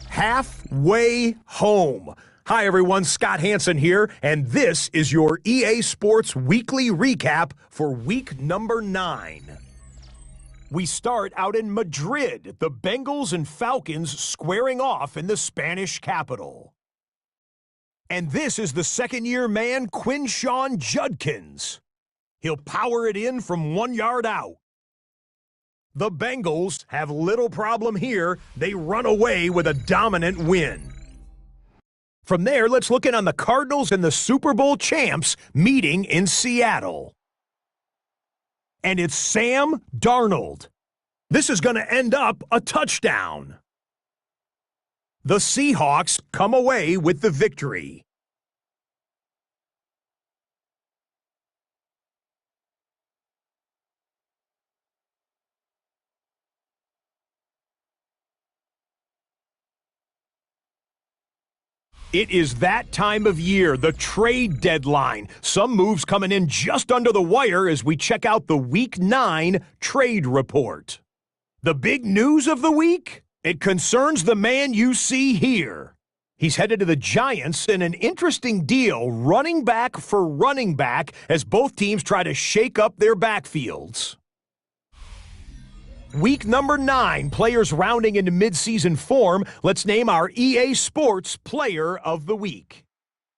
Halfway home. Hi, everyone. Scott Hansen here, and this is your EA Sports Weekly Recap for week number 9. We start out in Madrid, the Bengals and Falcons squaring off in the Spanish capital. And this is the second-year man, Quinshon Judkins. He'll power it in from 1 yard out. The Bengals have little problem here. They run away with a dominant win. From there, let's look in on the Cardinals and the Super Bowl champs meeting in Seattle. And it's Sam Darnold. This is going to end up a touchdown. The Seahawks come away with the victory. It is that time of year, the trade deadline. Some moves coming in just under the wire as we check out the Week 9 trade report. The big news of the week? It concerns the man you see here. He's headed to the Giants in an interesting deal, running back for running back, as both teams try to shake up their backfields. Week number 9, players rounding into midseason form. Let's name our EA Sports Player of the Week.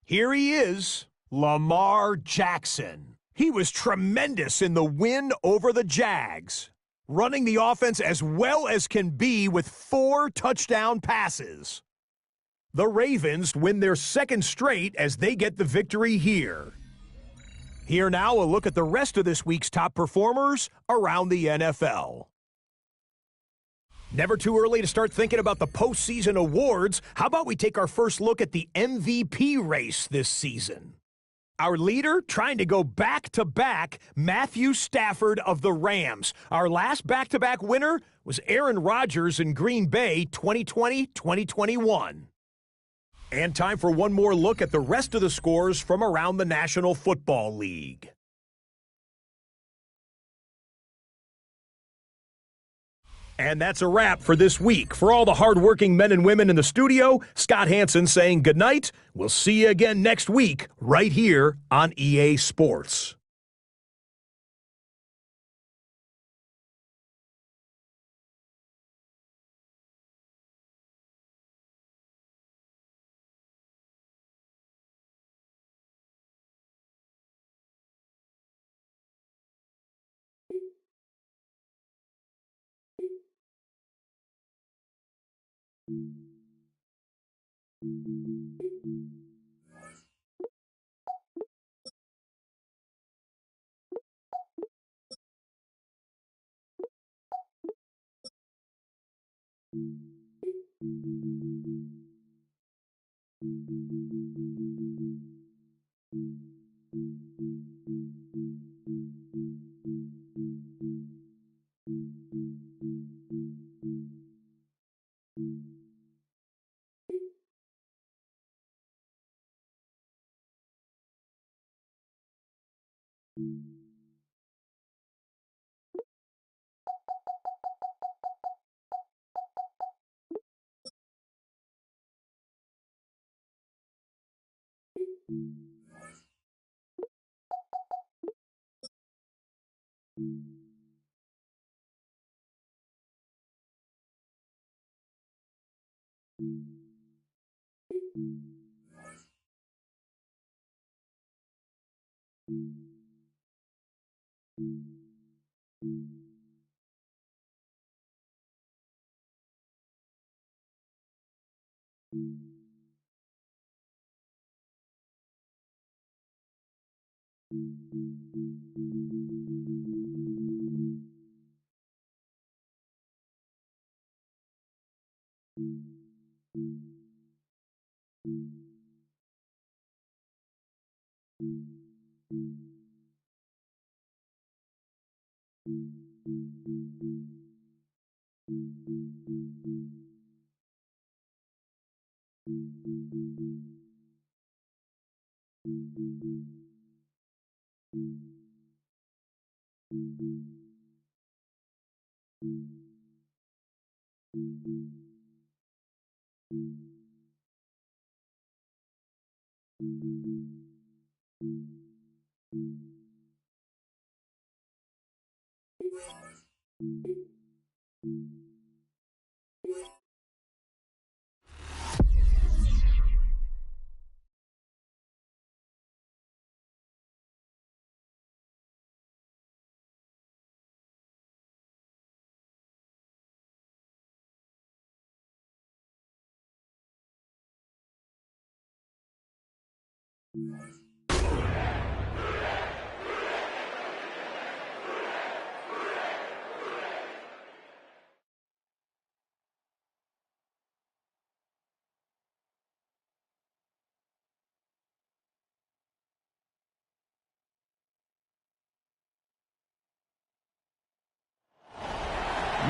Here he is, Lamar Jackson. He was tremendous in the win over the Jags, running the offense as well as can be with 4 touchdown passes. The Ravens win their second straight as they get the victory here. Here now, a look at the rest of this week's top performers around the NFL. Never too early to start thinking about the postseason awards. How about we take our first look at the MVP race this season? Our leader, trying to go back-to-back, Matthew Stafford of the Rams. Our last back-to-back winner was Aaron Rodgers in Green Bay 2020-2021. And time for one more look at the rest of the scores from around the National Football League. And that's a wrap for this week. For all the hardworking men and women in the studio, Scott Hansen saying goodnight. We'll see you again next week right here on EA Sports.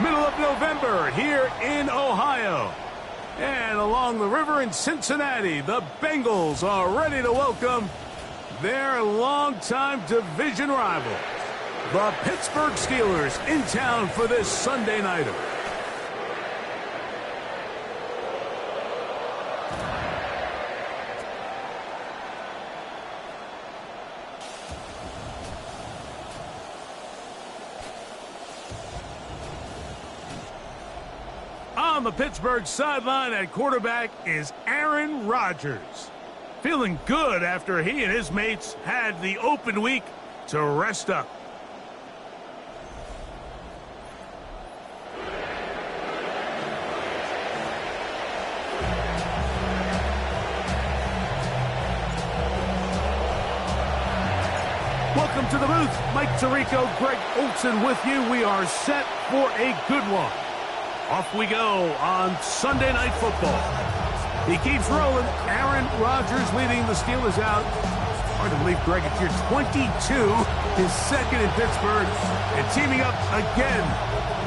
Middle of November here in Ohio. And along the river in Cincinnati, the Bengals are ready to welcome their longtime division rival, the Pittsburgh Steelers, in town for this Sunday nighter. On the Pittsburgh sideline at quarterback is Aaron Rodgers. Feeling good after he and his mates had the open week to rest up. Welcome to the booth. Mike Tirico, Greg Olson with you. We are set for a good one. Off we go on Sunday Night Football. He keeps rolling. Aaron Rodgers leading the Steelers out. Hard to believe, Greg, it's year 22, his second in Pittsburgh, and teaming up again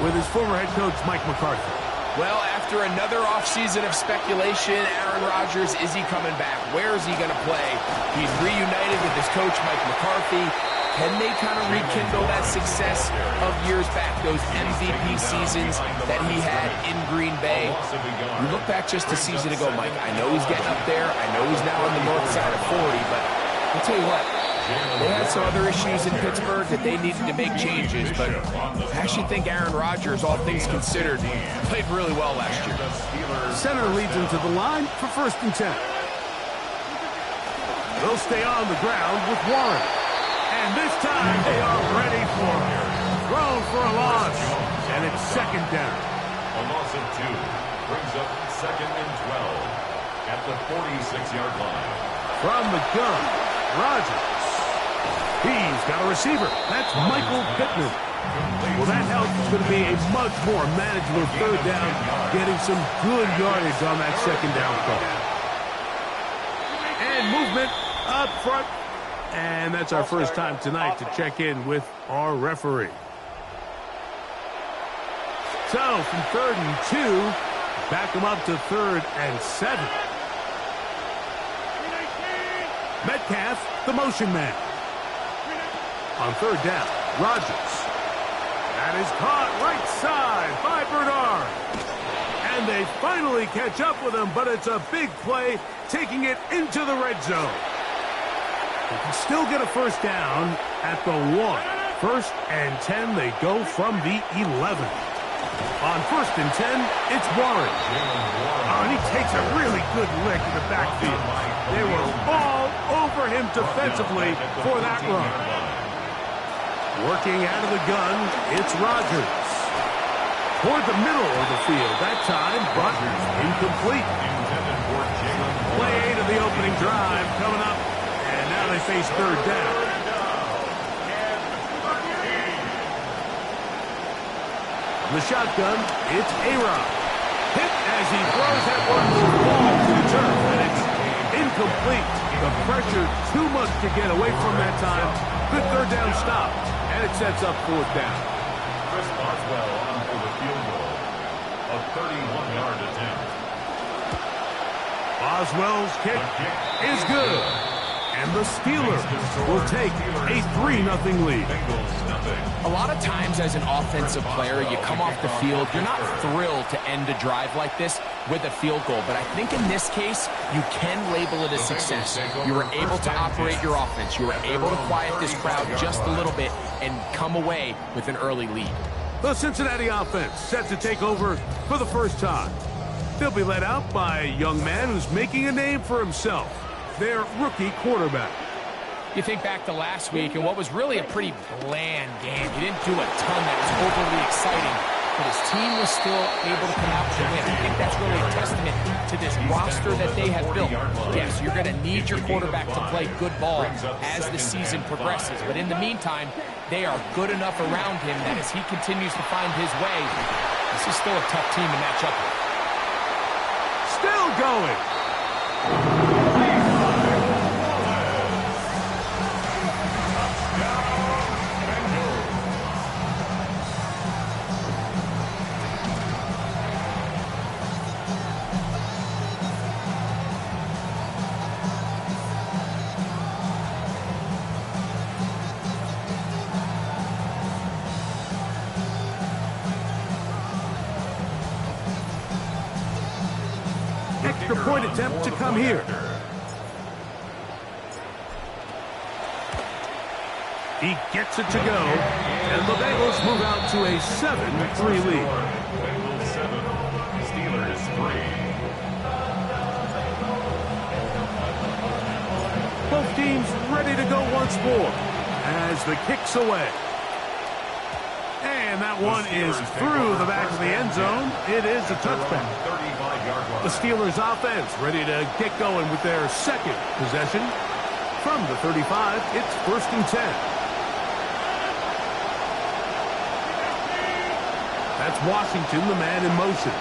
with his former head coach, Mike McCarthy. Well, after another offseason of speculation, Aaron Rodgers, is he coming back? Where is he going to play? He's reunited with his coach, Mike McCarthy. Can they kind of rekindle that success of years back, those MVP seasons that he had in Green Bay? You look back just a season ago, Mike. I know he's getting up there. I know he's now on the north side of 40, but I'll tell you what. They had some other issues in Pittsburgh that they needed to make changes, but I actually think Aaron Rodgers, all things considered, played really well last year. Center leads into the line for 1st and 10. They'll stay on the ground with Warren. And this time they are ready for him. Thrown for a loss. And it's 2nd down. A loss of 2 brings up 2nd and 12 at the 46-yard line. From the gun, Rodgers. He's got a receiver. That's Michael Pittman. Well, that helps. It's going to be a much more manageable 3rd down, getting some good yardage on that 2nd down play. And movement up front. And that's our first time tonight to check in with our referee. So, from 3rd and 2, back them up to 3rd and 7. Metcalf, the motion man. On 3rd down, Rodgers. That is caught right side by Bernard. And they finally catch up with him, but it's a big play, taking it into the red zone. They can still get a 1st down at the 1. 1st and 10, they go from the 11. On 1st and 10, it's Warren. Oh, and he takes a really good lick in the backfield. They were all over him defensively for that run. Working out of the gun, it's Rodgers. Toward the middle of the field that time, but incomplete. Play 8 of the opening drive coming up. They face 3rd down. The shotgun, it's A-Rod. Hit as he throws that one ball to the turf, and it's incomplete. The pressure too much to get away from that time. Good 3rd down stop, and it sets up 4th down. Chris Boswell on for the field goal. A 31-yard attempt. Boswell's kick is good. And the Steelers will take a 3-0 lead. A lot of times as an offensive player, you come off the field, you're not thrilled to end a drive like this with a field goal. But I think in this case, you can label it a success. You were able to operate your offense. You were able to quiet this crowd just a little bit and come away with an early lead. The Cincinnati offense set to take over for the first time. They'll be led out by a young man who's making a name for himself, their rookie quarterback. You think back to last week and what was really a pretty bland game. He didn't do a ton that was overly exciting, but his team was still able to come out with a win. I think that's really a testament to this roster that they have built. Yes, you're going to need your quarterback to play good ball as the season progresses, but in the meantime, they are good enough around him that as he continues to find his way, this is still a tough team to match up with. Still going. Extra point attempt to come here. He gets it to go, and the Bengals move out to a 7-3 lead. Bengals 7, Steelers 3. Both teams ready to go once more as the kick's away. And that one is through the back of the end zone. It is a touchback. The Steelers offense ready to get going with their second possession. From the 35, it's 1st and 10. That's Washington, the man in motion.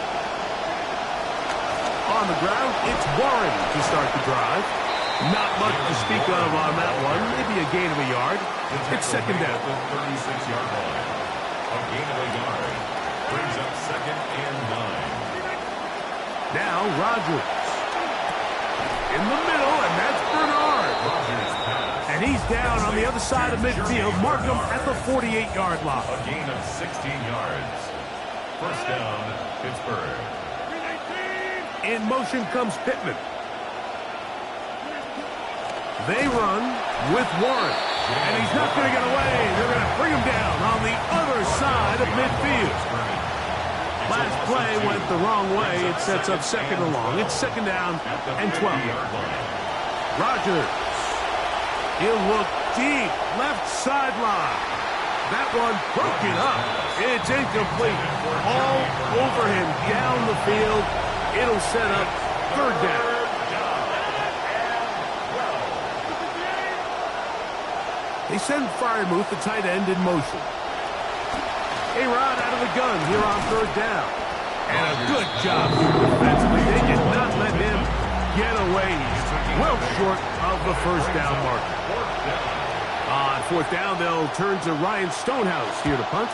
On the ground, it's Warren to start the drive. Not much to speak of on that one. Maybe a gain of a yard. It's 2nd down. 36-yard line. A gain of a yard. Brings up 2nd and 9. Now Rodgers. In the middle, and that's Bernard. And he's down on the other side of midfield. Mark him at the 48-yard line. A gain of 16 yards. 1st down, Pittsburgh. In motion comes Pittman. They run with Warren. And he's not going to get away. They're going to bring him down on the other side of midfield. Last play went the wrong way. It sets up 2nd and long. It's 2nd down and 12. Rodgers. He'll look deep. Left sideline. That one broken up. It's incomplete. All over him down the field. It'll set up 3rd down. They send Freiermuth, the tight end, in motion. A-Rod out of the gun here on 3rd down. And a good job defensively. They did not let him get away. Well short of the 1st down marker. On 4th down, they'll turn to Ryan Stonehouse here to punt,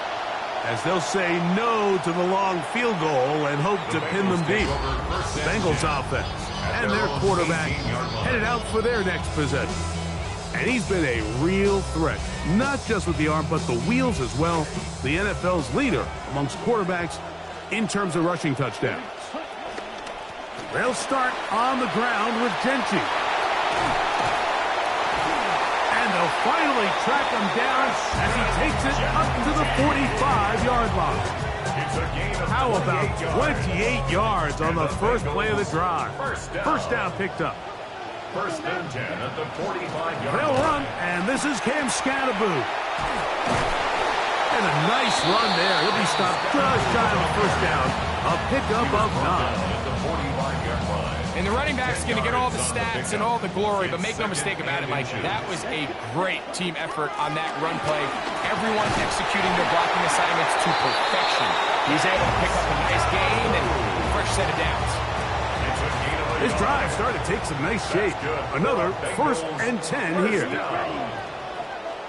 as they'll say no to the long field goal and hope to pin them deep. Bengals offense and their quarterback headed out for their next possession. And he's been a real threat, not just with the arm, but the wheels as well. The NFL's leader amongst quarterbacks in terms of rushing touchdowns. They'll start on the ground with Genchi. And they'll finally track him down as he takes it up to the 45-yard line. How about 28 yards on the first play of the drive? First down picked up. 1st and 10 at the 45-yard line. They'll run, and this is Cam Scatteraboo. And a nice run there. He'll be stopped just shy of a 1st down. A pickup of 9. At the 45-yard line. And the running back's going to get all the stats and all the glory, but make no mistake about it, Mike, that was a great team effort on that run play. Everyone executing their blocking assignments to perfection. He's able to pick up a nice gain and a fresh set of downs. This drive started to take some nice shape. Another 1st and 10 here.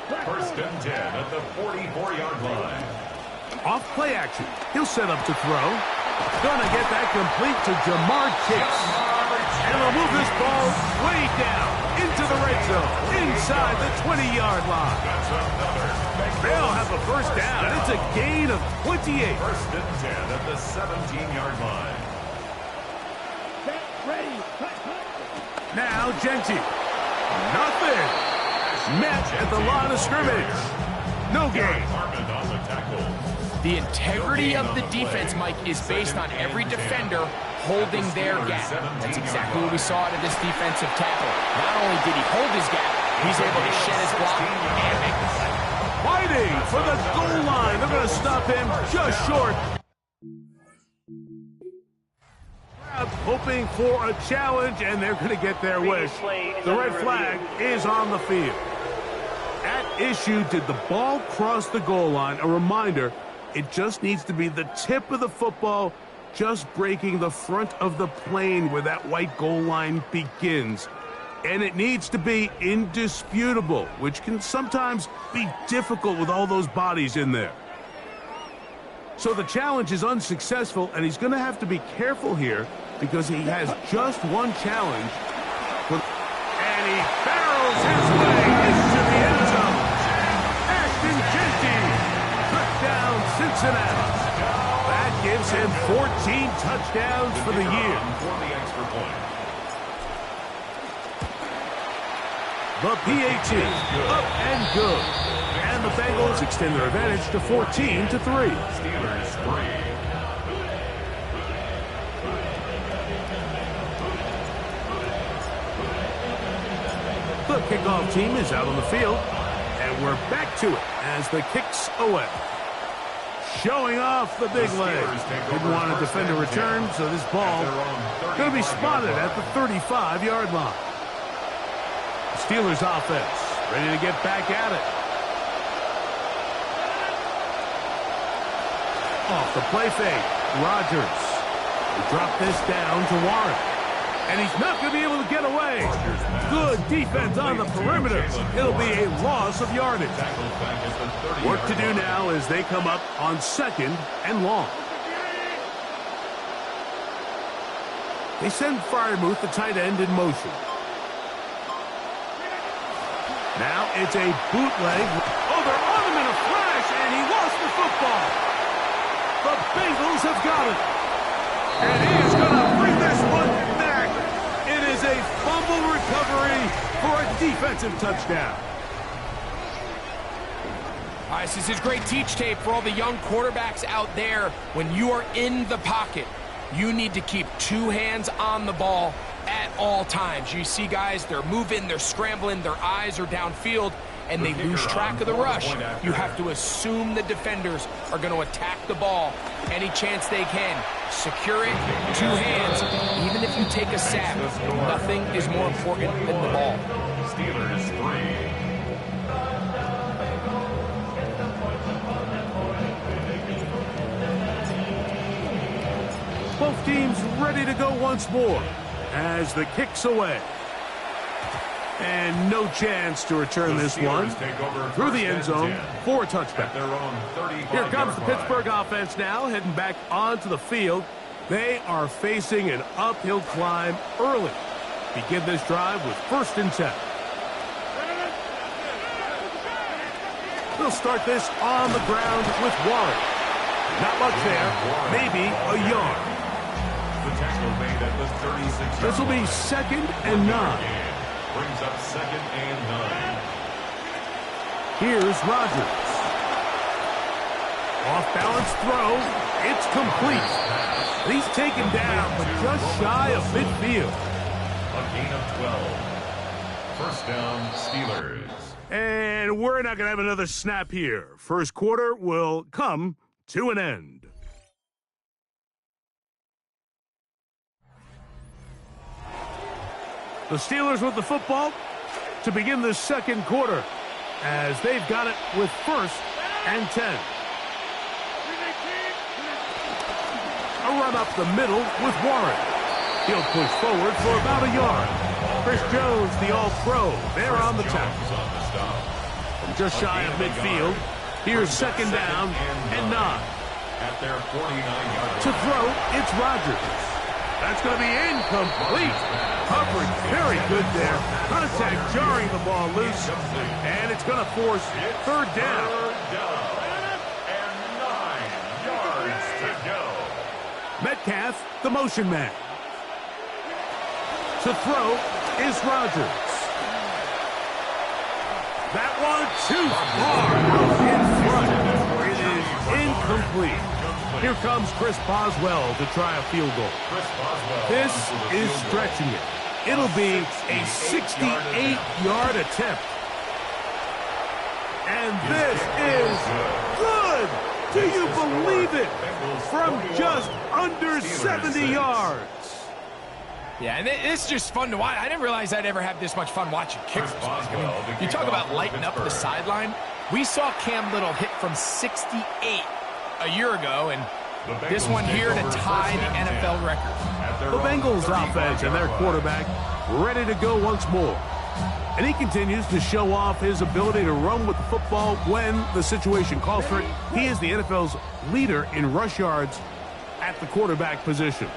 1st and 10 at the 44-yard line. Off play action. He'll set up to throw. Gonna get that complete to Jamar Chase. And they'll move this ball way down into the red zone, inside the 20-yard line. They'll have a first down. It's a gain of 28. First and 10 at the 17-yard line. Now Genty. Nothing. Met at the line of scrimmage. No gain. Harmon on the tackle. The integrity of the defense, Mike, is based on every defender holding their gap. That's exactly what we saw out of this defensive tackle. Not only did he hold his gap, he's able to shed his block and make the play. Fighting for the goal line. They're going to stop him just short. Hoping for a challenge, and they're going to get their wish. The red flag is on the field. At issue, did the ball cross the goal line? A reminder, it just needs to be the tip of the football just breaking the front of the plane where that white goal line begins. And it needs to be indisputable, which can sometimes be difficult with all those bodies in there. So the challenge is unsuccessful, and he's going to have to be careful here because he has just one challenge. And he barrels his way into the end zone. Ashton Genty, touchdown Cincinnati. That gives him 14 touchdowns for the year. For the extra point. The PAT, up and good. And the Bengals extend their advantage to 14-3. Steelers 3. The kickoff team is out on the field, and we're back to it as the kicks away. Showing off the big leg. Didn't want to defend a return, so this ball going to be spotted at the 35-yard line. Steelers offense ready to get back at it. Off the play fake, Rodgers. They drop this down to Warren. And he's not going to be able to get away. Good defense on the perimeter. It'll be a loss of yardage. Work to do now as they come up on 2nd and long. They send Freiermuth, the tight end, in motion. Now it's a bootleg. Oh, they're on him in a flash, and he lost the football. The Bengals have got it. And he is going to bring this one back. It is a fumble recovery for a defensive touchdown. All right, this is great teach tape for all the young quarterbacks out there. When you are in the pocket, you need to keep two hands on the ball at all times. You see guys, they're moving, they're scrambling, their eyes are downfield, and they lose track of the rush. You have to assume the defenders are going to attack the ball any chance they can. Secure it, two hands. Even if you take a sack, nothing is more important than the ball. Steelers 3. Both teams ready to go once more as the kick's away. And no chance to return this one through the end zone for a touchdown. Here comes the Pittsburgh offense now, heading back onto the field. They are facing an uphill climb early. Begin this drive with 1st and 10. They'll start this on the ground with Warren. Not much there, maybe a yard. The tackle made at the 36. This will be 2nd and 9. Brings up 2nd and 9. Here's Rodgers. Off-balance throw. It's complete. He's taken down, but just shy of midfield. A gain of 12. First down, Steelers. And we're not going to have another snap here. First quarter will come to an end. The Steelers with the football to begin the second quarter as they've got it with 1st and 10. A run up the middle with Warren. He'll push forward for about a yard. Chris Jones, the All-Pro, there on the tackle. From just shy of midfield, here's 2nd down and 9. at their 49-yard line. To throw, it's Rodgers. That's going to be incomplete. Coverage very good there. Contact jarring the ball loose. And it's going to force third down. Third down. And 9 yards to go. Metcalf, the motion man. To throw is Rodgers. That one too far out in front. It is incomplete. Here comes Chris Boswell to try a field goal. This is stretching it. It'll be a 68-yard attempt. And this is good. Do you believe it? From just under 70 yards. Yeah, and it's just fun to watch. I didn't realize I'd ever have this much fun watching kickers. I mean, you talk about lighting up the sideline. We saw Cam Little hit from 68 a year ago, and this one here to tie the NFL record. The Bengals offense and their quarterback ready to go once more. And he continues to show off his ability to run with the football when the situation calls for it. He is the NFL's leader in rush yards at the quarterback position.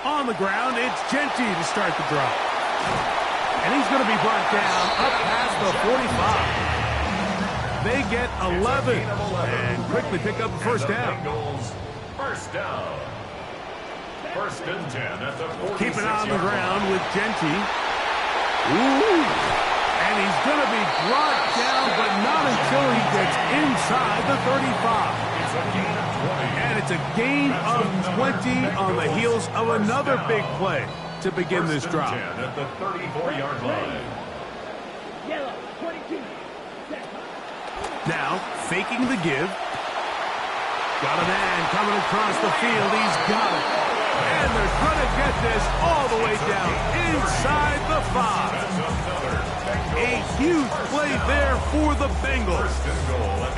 On the ground, it's Genty to start the drive. And he's going to be brought down up past the 45. They get 11 and quickly pick up the first down. First down. First and 10 at the 46. Keep it on the ground with Genty. Ooh. And he's going to be brought down, but not until he gets inside the 35. And it's a gain of 20 on the heels of another big play to begin this drive. At the 34-yard line. Now, faking the give. Got a man coming across the field. He's got it. And they're going to get this all the way down inside the 5. A huge play there for the Bengals.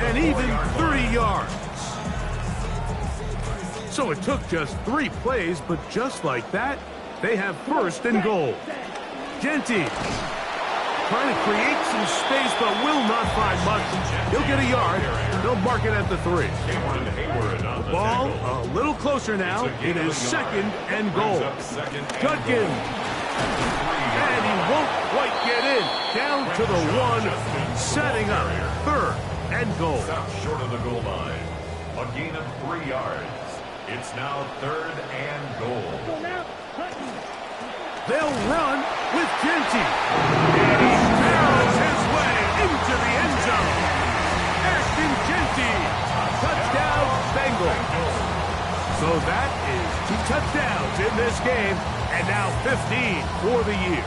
And even 30 yards. So it took just 3 plays, but just like that, they have first and goal. Genty trying to create some space, but will not find much. He'll get a yard. They'll mark it at the 3. The ball a little closer now. It is second and goal. Judkins. And he won't quite get in. Down to the 1, setting up third and goal. Short of the goal line. A gain of 3 yards. It's now third and goal. They'll run with Genty. And he barrels his way into the end zone. Ashton Genty. Touchdown, Bengals. So that is 2 touchdowns in this game, and now 15 for the year.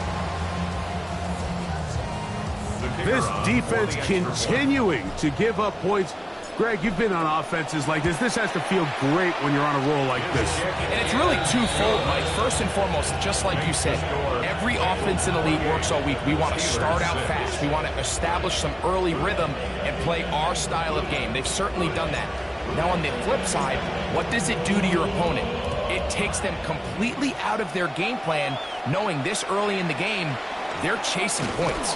This defense continuing to give up points. Greg, you've been on offenses like this. This has to feel great when you're on a roll like this. And it's really twofold, Mike. First and foremost, just like you said, every offense in the league works all week. We want to start out fast. We want to establish some early rhythm and play our style of game. They've certainly done that. Now on the flip side, what does it do to your opponent? It takes them completely out of their game plan, knowing this early in the game, they're chasing points.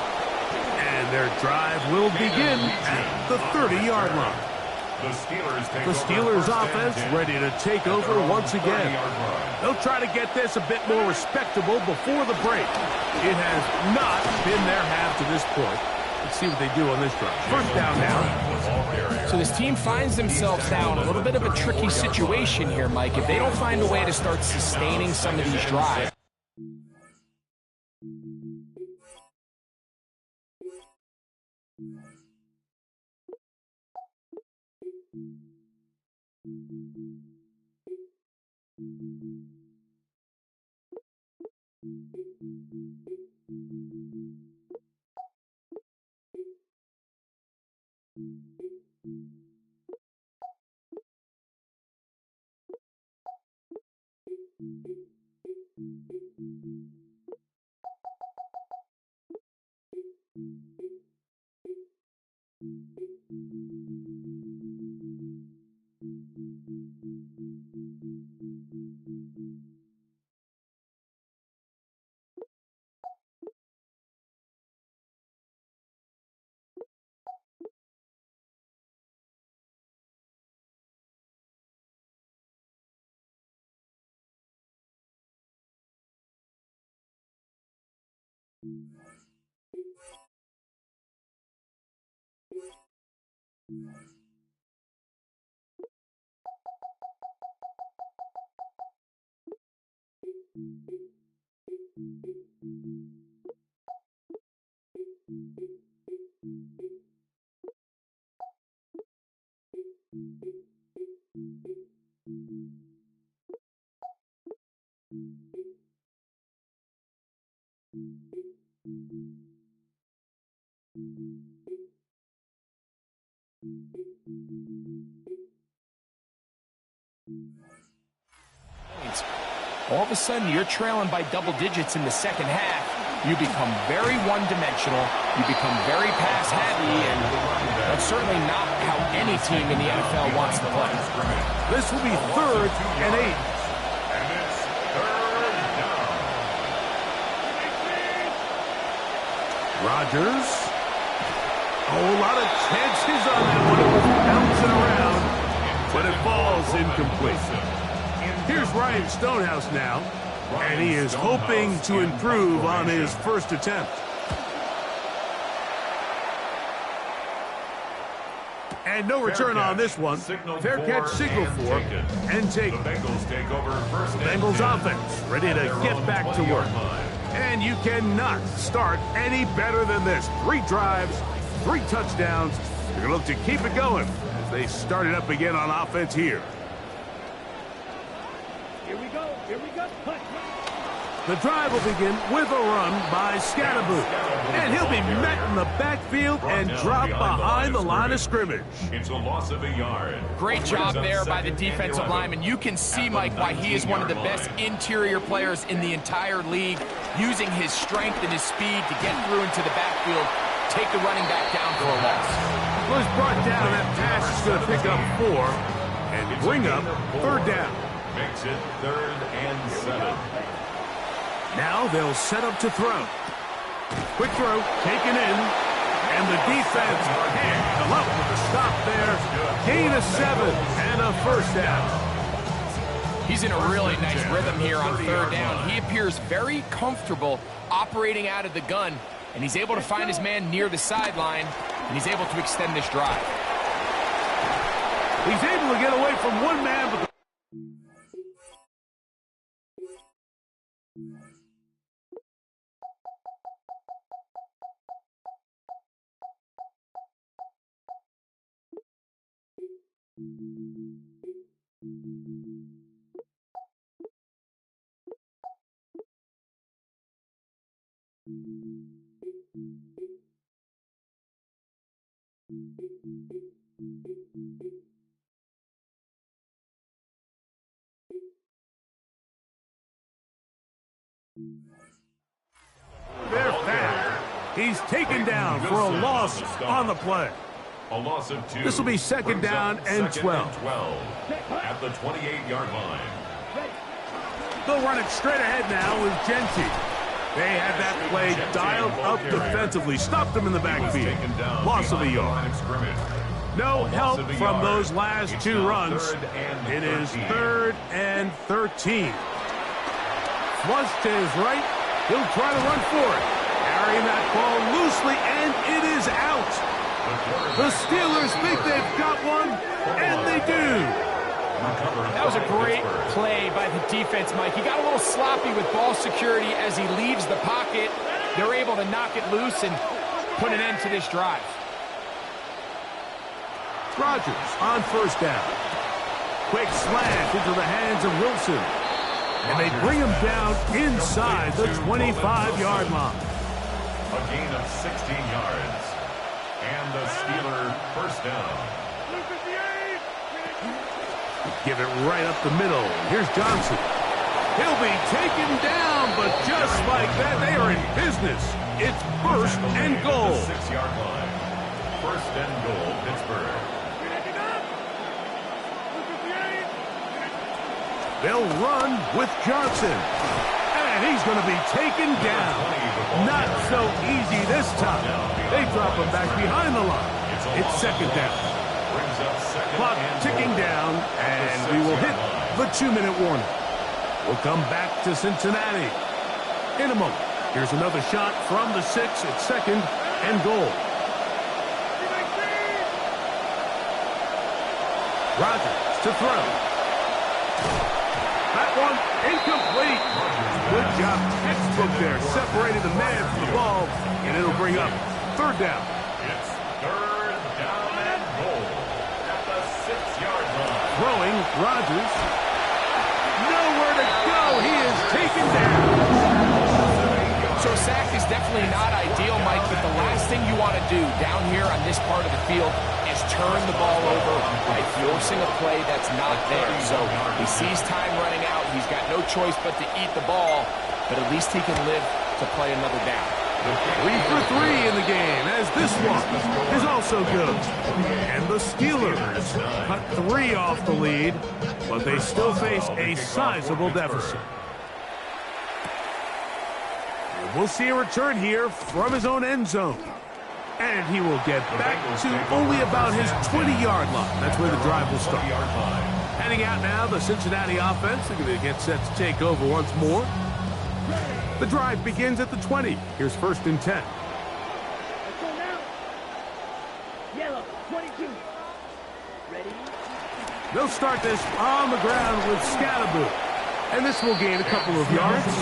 And their drive will begin at the 30-yard line. The Steelers offense ready to take over once again. They'll try to get this a bit more respectable before the break. It has not been their half to this point. Let's see what they do on this drive. First down now. So this team finds themselves now in a little bit of a tricky situation here, Mike. If they don't find a way to start sustaining some of these drives, All of a sudden, you're trailing by double digits in the second half. You become very one-dimensional. You become very pass-heavy, and that's certainly not how any team in the NFL wants to play. This will be 3rd and 8. And it's 3rd down. Rodgers. A whole lot of chances on that one. It was bouncing around, but it falls incomplete. Here's Ryan Stonehouse now, and he is hoping to improve on his first attempt. And no return on this one. Fair catch signal for and take. The Bengals take over first. Bengals offense ready to get back to work. And you cannot start any better than this. 3 drives, 3 touchdowns. They're going to look to keep it going as they start it up again on offense here. The drive will begin with a run by Scatterboot. And he'll be met in the backfield and dropped behind the line of scrimmage. It's a loss of a yard. Great job there by the defensive lineman. You can see, Mike, why he is one of the best interior players in the entire league, using his strength and his speed to get through into the backfield, take the running back down for a loss. Was brought down. That pass is going to pick up 4 and bring up 3rd down. Makes it 3rd and 7. Now they'll set up to throw. Quick throw, taken in, and the defense can't come up with a stop there. Gain of 7 and a first down. He's in a really nice rhythm here on 3rd down. He appears very comfortable operating out of the gun, and he's able to find his man near the sideline, and he's able to extend this drive. He's able to get away from one man, but they're fast. He's taken down for a loss on the play. A loss of 2. This will be 2nd down and 12. At the 28-yard line. They'll run it straight ahead now with Genty. They had that play dialed up defensively. Stopped them in the backfield. Loss of a yard. No help from those last 2 runs. It is 3rd and 13. Flush to his right. He'll try to run for it. Carrying that ball loosely, and it is out. The Steelers think they've got one, and they do. That was a great play by the defense, Mike. He got a little sloppy with ball security as he leaves the pocket. They're able to knock it loose and put an end to this drive. Rodgers on 1st down. Quick slant into the hands of Wilson. And they bring him down inside the 25-yard line. A gain of 16 yards. And the Steeler first down. Give it right up the middle. Here's Johnson. He'll be taken down, but just like that, they are in business. It's 1st and goal. The 6-yard line. 1st and goal, Pittsburgh. They'll run with Johnson. And he's going to be taken down. Not so easy this time. They drop him back behind the line. It's 2nd down. Clock ticking down, and we will hit the 2-minute warning. We'll come back to Cincinnati in a moment. Here's another shot from the 6 at second and goal. Rogers to throw. That one incomplete. Good job, textbook there, separating the man from the ball, and it'll bring up third down. It's third down and goal at the 6-yard line. Throwing, Rogers. Nowhere to go. He is taken down. So a sack is definitely not ideal, Mike, but the last thing you want to do down here on this part of the field is turn the ball over by forcing a play that's not there. So he sees time running out. He's got no choice but to eat the ball, but at least he can live to play another down. 3 for 3 in the game, as this one is also good. And the Steelers cut 3 off the lead, but they still face a sizable deficit. We'll see a return here from his own end zone. And he will get back to only about his 20-yard line. That's where the drive will start. Heading out now, the Cincinnati offense. They're going to get set to take over once more. The drive begins at the 20. Here's first and 10. Let's go now. Yellow, 22. Ready? They'll start this on the ground with Scalaboo. And this will gain a couple of yards.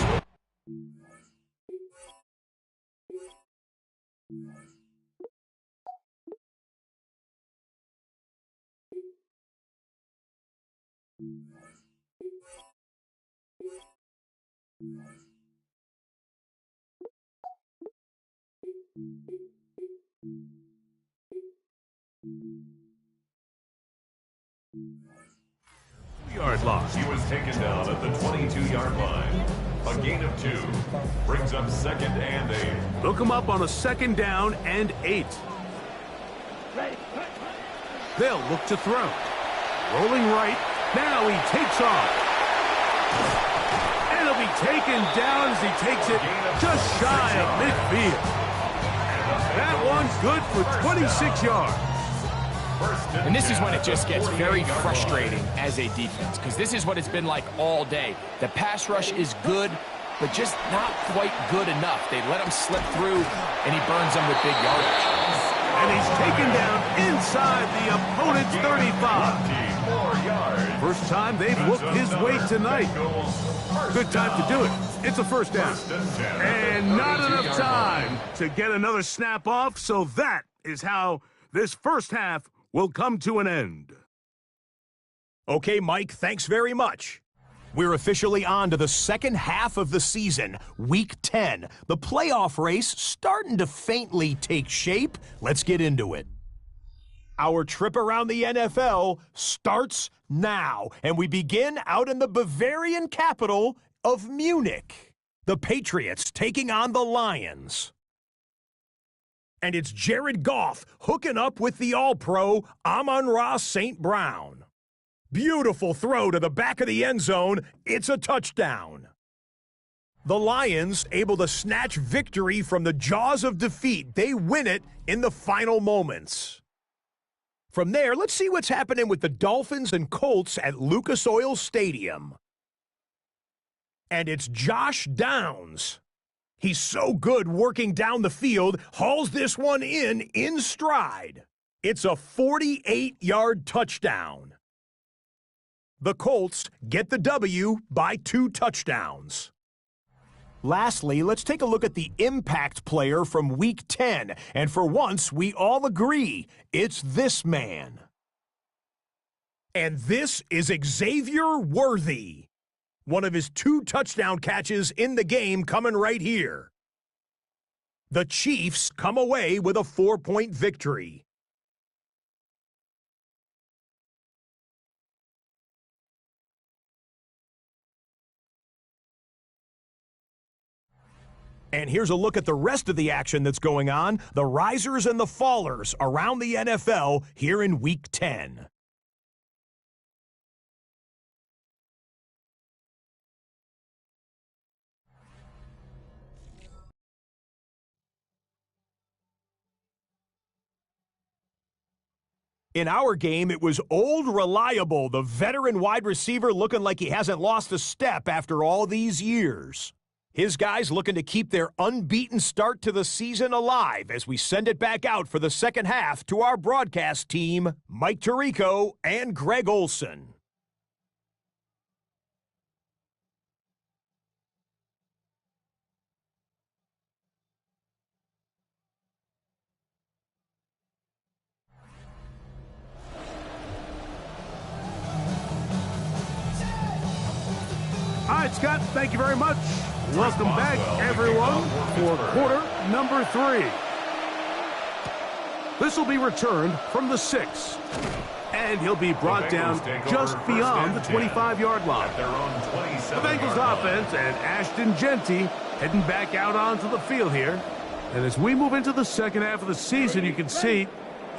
Yard loss. He was taken down at the 22-yard line. A gain of 2 brings up second and 8. They'll come up on a second down and 8. Ready. They'll look to throw. Rolling right. Now he takes off. And he'll be taken down as he takes it just shy of midfield. That one's good for 26 yards. And this is when it just gets very frustrating as a defense, because this is what it's been like all day. The pass rush is good, but just not quite good enough. They let him slip through, and he burns them with big yardage. And he's taken down inside the opponent's 35. First time they've looked his way tonight. Good time to do it. It's a first down. And not enough time to get another snap off, so that is how this first half will come to an end. Okay, Mike, thanks very much. We're officially on to the second half of the season, Week 10. The playoff race starting to faintly take shape. Let's get into it. Our trip around the NFL starts now, and we begin out in the Bavarian capital of Munich. The Patriots taking on the Lions. And it's Jared Goff hooking up with the All-Pro Amon-Ra St. Brown. Beautiful throw to the back of the end zone. It's a touchdown. The Lions able to snatch victory from the jaws of defeat. They win it in the final moments. From there, let's see what's happening with the Dolphins and Colts at Lucas Oil Stadium. And it's Josh Downs. He's so good working down the field, hauls this one in stride. It's a 48-yard touchdown. The Colts get the W by 2 touchdowns. Lastly, let's take a look at the impact player from Week 10. And for once, we all agree, it's this man. And this is Xavier Worthy. One of his 2 touchdown catches in the game coming right here. The Chiefs come away with a 4-point victory. And here's a look at the rest of the action that's going on, the risers and the fallers around the NFL here in Week 10. In our game, it was Old Reliable, the veteran wide receiver looking like he hasn't lost a step after all these years. His guys looking to keep their unbeaten start to the season alive as we send it back out for the second half to our broadcast team, Mike Tirico and Greg Olson. All right, Scott, thank you very much. Welcome back, everyone, for quarter number 3. This will be returned from the 6. And he'll be brought down just beyond the 25-yard line. The Bengals offense and Ashton Jeanty heading back out onto the field here. And as we move into the second half of the season, you can see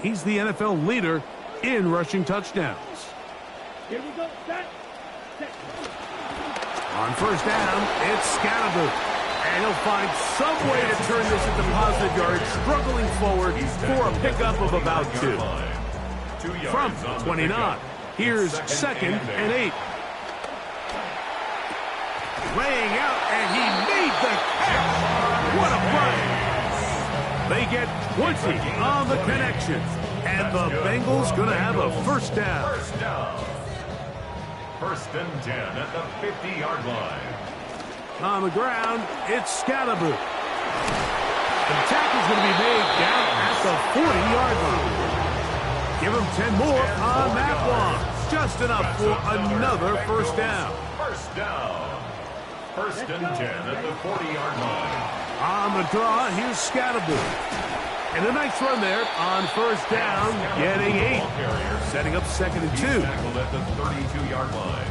he's the NFL leader in rushing touchdowns. Here we go. Set. On first down, it's Scatterboot. And he'll find some way to turn this into positive yards, struggling forward for a pickup of about 2. From 29, here's second and 8. Laying out, and he made the catch. What a play. They get 20 on the connection. And the Bengals going to have a first down. First and 10 at the 50-yard line. On the ground, it's Scatterboot. The tackle's going to be made down at the 40-yard line. Give him 10 more on that one. Just enough for another first down. First down. First and 10 at the 40-yard line. On the draw, here's Scatterboot. And a nice run there on first down, getting 8. Setting up second and 2. Tackled at the 32-yard line.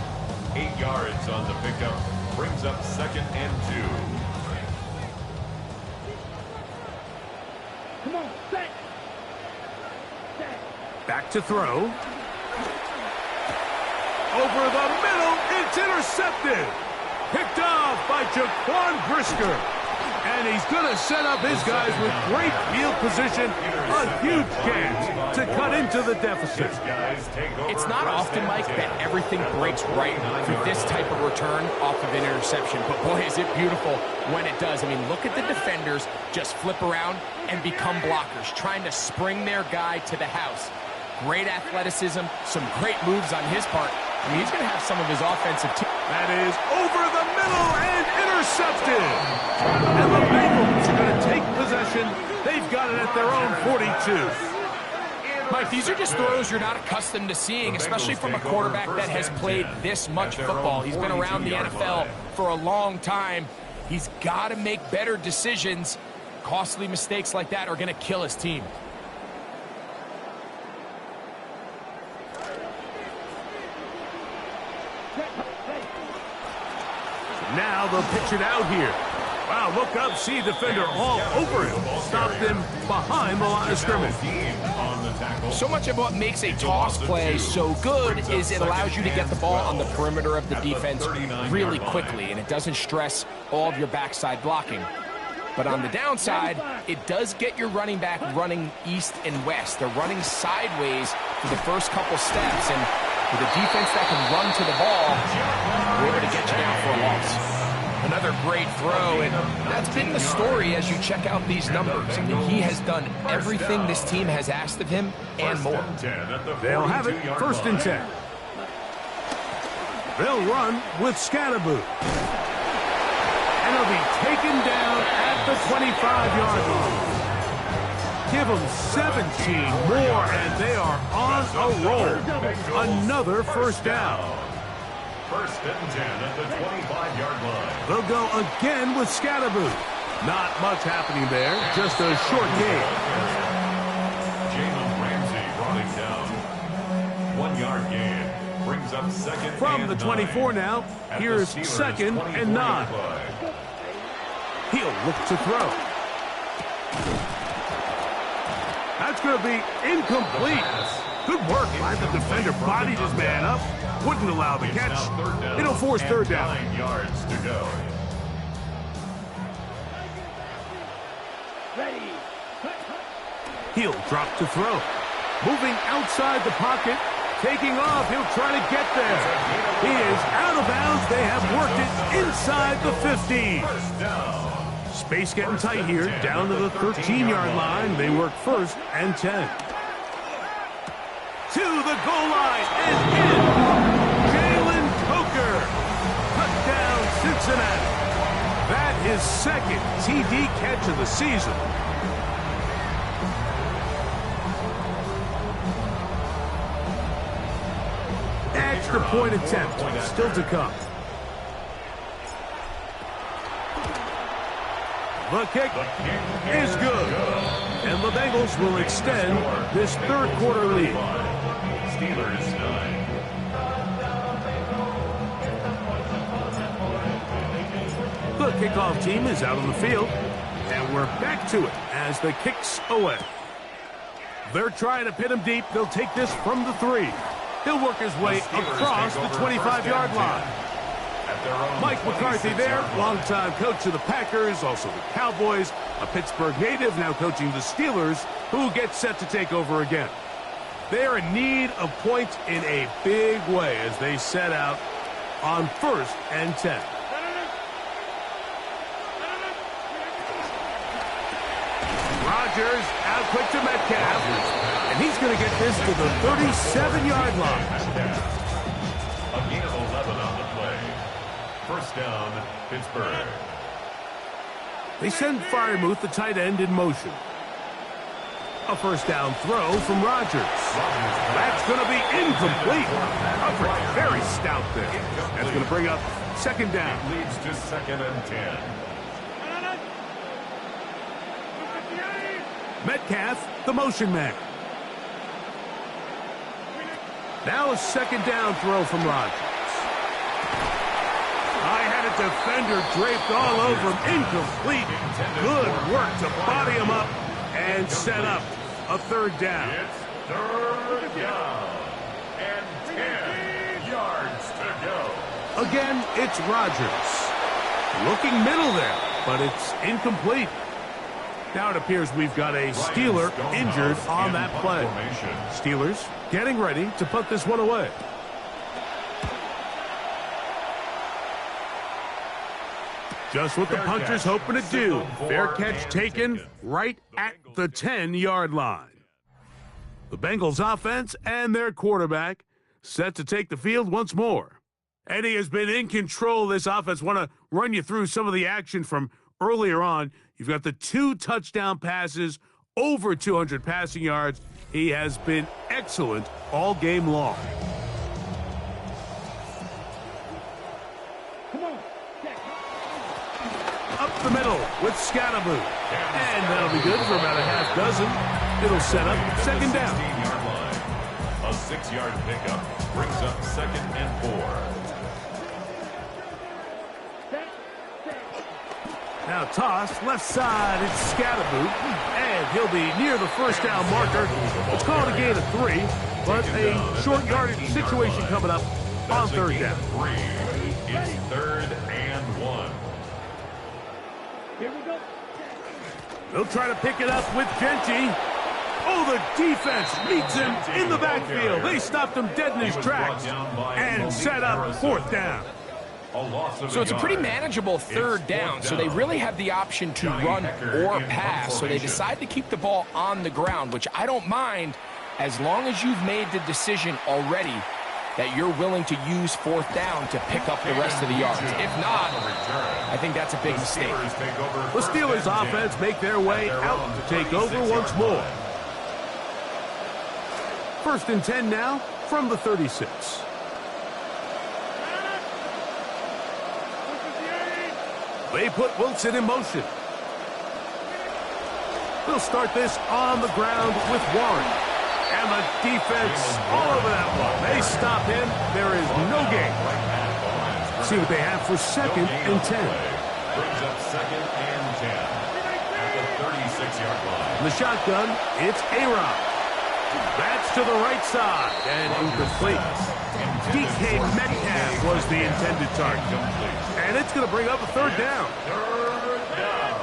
8 yards on the pickup. Brings up second and 2. Come on, set. Back to throw. Over the middle, it's intercepted. Picked off by Jaquan Brisker. And he's going to set up his guys with great field position. A huge chance to cut into the deficit. It's not often, Mike, that everything breaks right for this type of return off of an interception. But boy, is it beautiful when it does. I mean, look at the defenders just flip around and become blockers, trying to spring their guy to the house. Great athleticism, some great moves on his part. I mean, he's going to have some of his offensive team. That is over the middle and intercepted. And the Bengals are going to take possession. They've got it at their own 42. Mike, these are just throws you're not accustomed to seeing, especially from a quarterback that has played this much football. He's been around the NFL for a long time. He's got to make better decisions. Costly mistakes like that are going to kill his team. Now they'll pitch it out here. Wow, look up, see a defender all over him. Stopped him behind the line of scrimmage. So much of what makes a toss play so good is it allows you to get the ball on the perimeter of the defense really quickly, and it doesn't stress all of your backside blocking. But on the downside, it does get your running back running east and west. They're running sideways for the first couple steps, and with a defense that can run to the ball, we're able to get you down for a loss. Another great throw, and that's been the story as you check out these numbers. I mean, he has done everything this team has asked of him and more. They'll have it first and 10. They'll run with Scatterboot. And he'll be taken down at the 25-yard line. Give them 17 more, and they are on a roll. Another first down. First and 10 at the 25-yard line. They'll go again with Scatterboot. Not much happening there, just a short gain. Jalen Ramsey brought him down. 1 yard gain. Brings up second From and the 24 9. now, At here's the Steelers' second and 9. play. He'll look to throw. That's going to be incomplete. Good work by the defender. Bodied his man up. Wouldn't allow the catch. It'll force third down. 9 yards to go. Ready. He'll drop to throw. Moving outside the pocket. taking off. He'll try to get there. He is out of bounds. They have worked it inside the 50. Space getting tight here. Down to the 13-yard line. They work 1st and 10. To the goal line and in. Jalen Coker. Touchdown, Cincinnati. That is 2nd TD catch of the season. Extra point attempt still to come. The kick is good. And the Bengals will extend this 3rd quarter lead. Steelers 9. The kickoff team is out on the field. And we're back to it as the kick's away. They're trying to pin him deep. They'll take this from the 3. He'll work his way across the 25-yard line. Mike McCarthy there, longtime coach of the Packers, also the Cowboys, a Pittsburgh native, now coaching the Steelers, who gets set to take over again. They are in need of points in a big way as they set out on 1st and 10. Rodgers out quick to Metcalf. And he's going to get this to the 37-yard line. A gain of 11 on the play. 1st down, Pittsburgh. They send Freiermuth, the tight end, in motion. A 1st down throw from Rodgers. That's going to be incomplete. Coverage very stout there. That's going to bring up 2nd down. It leads to 2nd and 10. Metcalf, the motion man. Now a 2nd down throw from Rodgers. I had a defender draped all over him. Incomplete. Good work to body him up and set up a 3rd down. It's 3rd down and 10 yards to go. Again, it's Rodgers. Looking middle there, but it's incomplete. Now it appears we've got a Steeler injured on that play. Steelers getting ready to put this one away. Just what the punter's hoping to do. Fair catch taken right at the 10-yard line. The Bengals offense and their quarterback set to take the field once more. Eddie has been in control of this offense. Want to run you through some of the action from earlier on. You've got the 2 touchdown passes, over 200 passing yards. He has been excellent all game long. Up the middle with Scatterboot. And that'll be good for about a half dozen. It'll set up 2nd down. A 6-yard pickup brings up 2nd and 4. Now toss, left side, it's Scatterboot, and he'll be near the 1st down marker. It's called a gain of 3, but a short yardage situation coming up on 3rd down. It's 3rd and 1. Here we go. They'll try to pick it up with Genty. Oh, the defense meets him in the backfield. They stopped him dead in his tracks and set up 4th down. So it's a pretty manageable 3rd down, so they really have the option to run or pass. So they decide to keep the ball on the ground, which I don't mind as long as you've made the decision already that you're willing to use 4th down to pick up the rest of the yards. If not, I think that's a big mistake. The Steelers offense make their way out to take over once more. 1st and 10 now from the 36. They put Wilson in motion. They'll start this on the ground with Warren. And the defense all over that one. They stop him. There is no gain. See what they have for 2nd and 10. Brings up 2nd and 10 at the 36-yard line. In the shotgun, it's A-Rod. That's to the right side and incomplete. DK Metcalf was the intended target. And it's going to bring up a 3rd down. 3rd down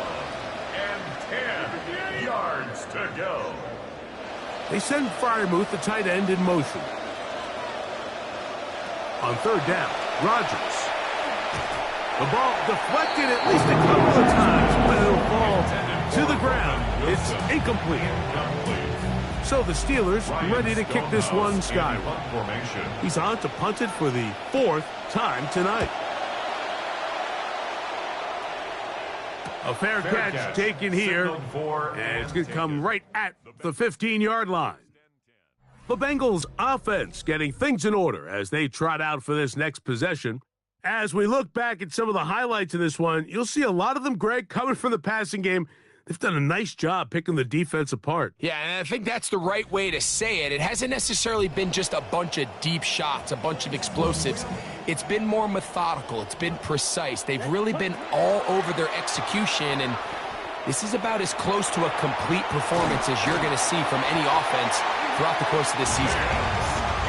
and 10 yards to go. They send Freiermuth, the tight end, in motion. On third down, Rodgers. The ball deflected at least a couple of times, but it'll fall to the ground. It's incomplete. So the Steelers ready to kick this one skyward. He's on to punt it for the 4th time tonight. A fair catch taken here, and it's going to come right at the 15-yard line. The Bengals offense getting things in order as they trot out for this next possession. As we look back at some of the highlights of this one, you'll see a lot of them, Greg, coming from the passing game. They've done a nice job picking the defense apart. Yeah, and I think that's the right way to say it. It hasn't necessarily been just a bunch of deep shots, a bunch of explosives. It's been more methodical. It's been precise. They've really been all over their execution, and this is about as close to a complete performance as you're going to see from any offense throughout the course of this season.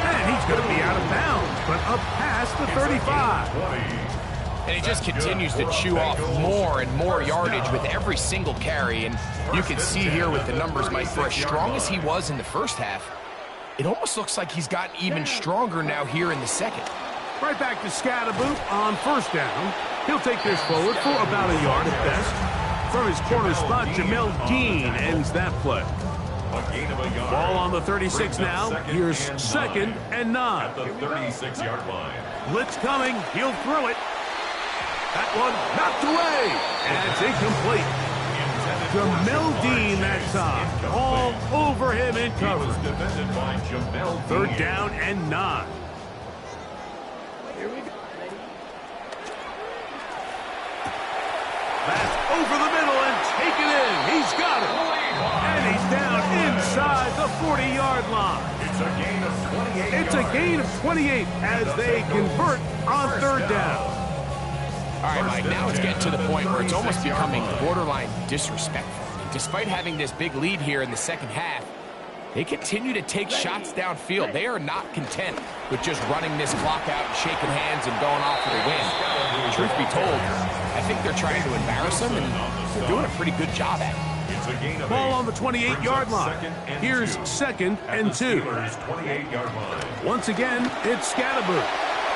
And he's going to be out of bounds, but up past the 35. And he just continues to chew off more and more yardage with every single carry. And you can see here with the numbers, Mike, for as strong as he was in the first half, it almost looks like he's gotten even stronger now here in the second. Right back to Scatterboot on first down. He'll take this forward for about a yard at best. From his corner spot, Jamel Dean ends that play. Ball on the 36 now. Here's 2nd and 9. At the 36-yard line. Blitz coming. He'll throw it. That one knocked away, and it's incomplete. Jamel Dean that time, all over him in coverage. 3rd down and 9. That's over the middle and taken in. He's got it. And he's down inside the 40-yard line. It's a gain of 28 as they convert on 3rd down. All right, Mike, now it's getting to the point where it's almost becoming borderline disrespectful. Despite having this big lead here in the second half, they continue to take shots downfield. They are not content with just running this clock out and shaking hands and going off for the win. Truth be told, I think they're trying to embarrass them, and they're doing a pretty good job at it. Ball on the 28-yard line. Here's 2nd and 2. Once again, it's Scatterboot.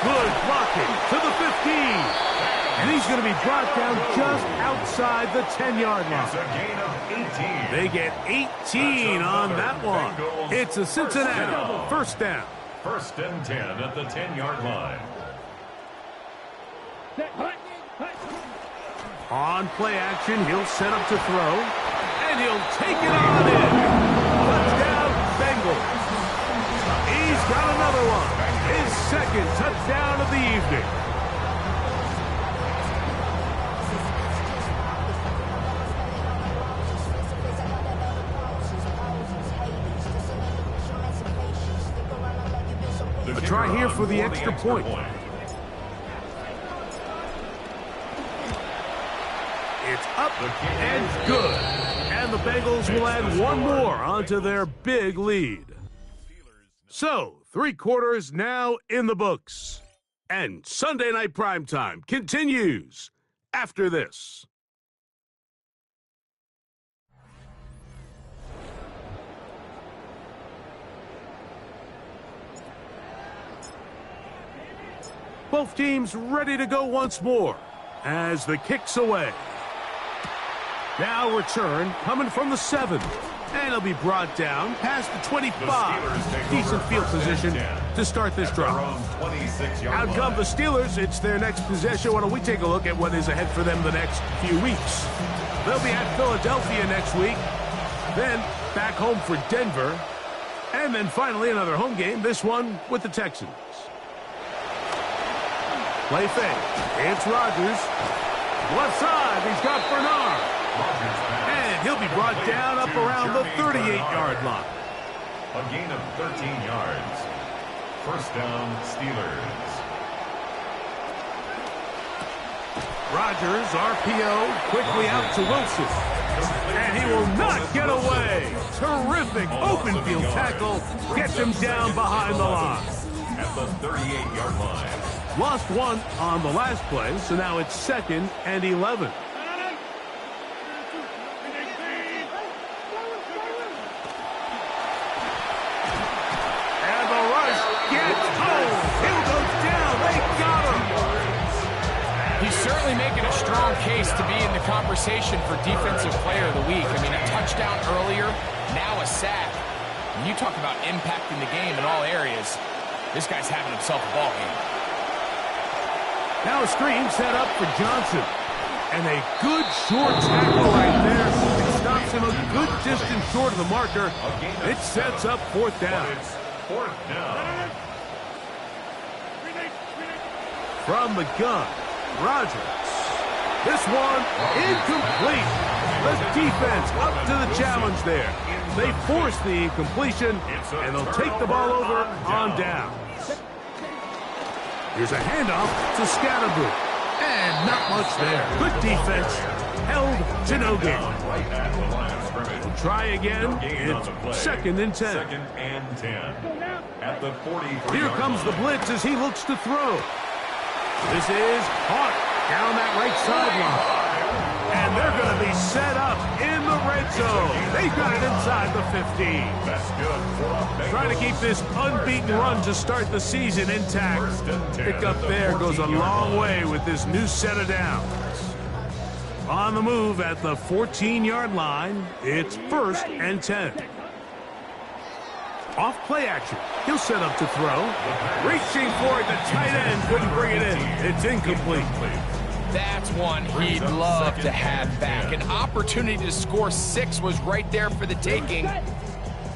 Good blocking to the 15. And he's going to be brought down just outside the 10-yard line. They get 18 on that one. It's a Cincinnati first down. 1st and 10 at the 10-yard line. On play action, he'll set up to throw. And he'll take it on in. Touchdown, Bengals. He's got another one. His 2nd touchdown of the evening. A try here for the extra point. It's up and good. And the Bengals will add one more onto their big lead. So, 3 quarters now in the books. And Sunday Night Primetime continues after this. Both teams ready to go once more as the kick's away. Now return coming from the 7. And he'll be brought down past the 25. Decent field position to start this drive. Out come the Steelers. It's their next possession. Why don't we take a look at what is ahead for them the next few weeks. They'll be at Philadelphia next week. Then back home for Denver. And then finally another home game, this one with the Texans. Play fake. It's Rodgers. Left side, he's got Bernard. And he'll be brought down up around the 38-yard line. A gain of 13 yards. 1st down, Steelers. Rodgers, RPO, quickly out to Wilson. And he will not get away. Terrific open field tackle. Gets him down behind the line. At the 38-yard line. Lost one on the last play, so now it's 2nd and 11. And the rush gets home. He'll go down He's certainly making a strong case to be in the conversation for Defensive Player of the Week. I mean, a touchdown earlier, now a sack. When you talk about impacting the game in all areas, this guy's having himself a ball game. Now a screen set up for Johnson. And a good short tackle right there. It stops him a good distance short of the marker. It sets up fourth down. Fourth down. From the gun, Rodgers. This one incomplete. The defense up to the challenge there. They force the incompletion, and they'll take the ball over on down. Here's a handoff to Scatterboo. And not much there. Good defense. Held to no gain. We'll try again. It's second and 10. Second and 10. At the 43. Here comes the blitz as he looks to throw. This is caught down that right sideline. And they're going to be set up in the red zone. They've got it inside the 15. That's good. Trying to keep this unbeaten run to start the season intact. Pick up there goes a long way with this new set of downs. On the move at the 14-yard line, it's first and 10. Off play action. He'll set up to throw. Reaching for it, the tight end couldn't bring it in. It's incomplete. That's one he'd love to have back. An opportunity to score 6 was right there for the taking.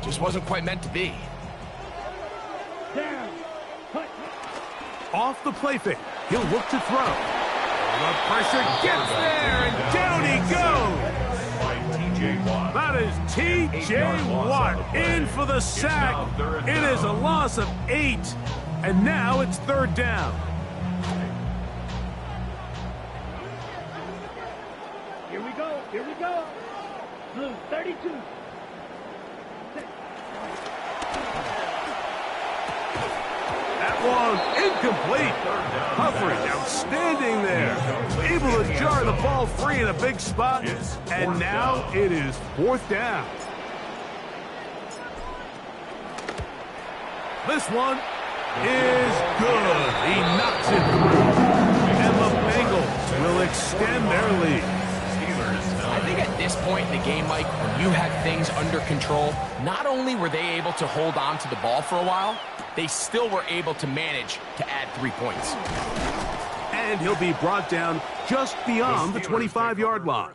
Just wasn't quite meant to be. Off the play fake. He'll look to throw. The pressure gets there, and down he goes. That is T.J. Watt in for the sack. It is a loss of 8, and now it's third down. Here we go. Here we go. Blue 32. That one incomplete. Coverage outstanding there. Able to jar the ball free in a big spot. And now it is fourth down. This one is good. He knocks it through. And the Bengals will extend their lead. I think at this point in the game, Mike, when you had things under control, not only were they able to hold on to the ball for a while, they still were able to manage to add 3 points. And he'll be brought down just beyond the 25-yard line.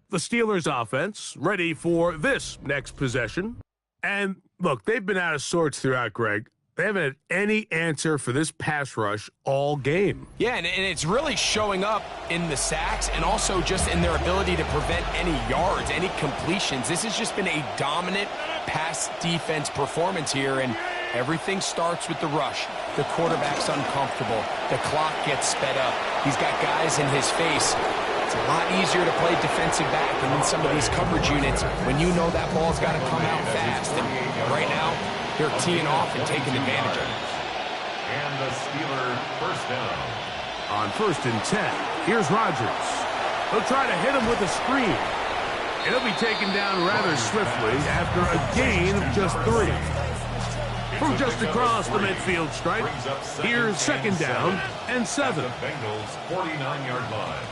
The Steelers offense ready for this next possession. And look, they've been out of sorts throughout, Greg. They haven't had any answer for this pass rush all game. Yeah, and it's really showing up in the sacks and also just in their ability to prevent any yards, any completions. This has just been a dominant pass defense performance here, and everything starts with the rush. The quarterback's uncomfortable. The clock gets sped up. He's got guys in his face. It's a lot easier to play defensive back than in some of these coverage units when you know that ball's got to come out fast. And right now, they're teeing off and taking advantage of it. And the Steelers first down. On first and 10, here's Rodgers. He'll try to hit him with a screen. It'll be taken down rather swiftly after a gain of just 3. From just across the midfield stripe, here's second down and 7. The Bengals 49-yard line.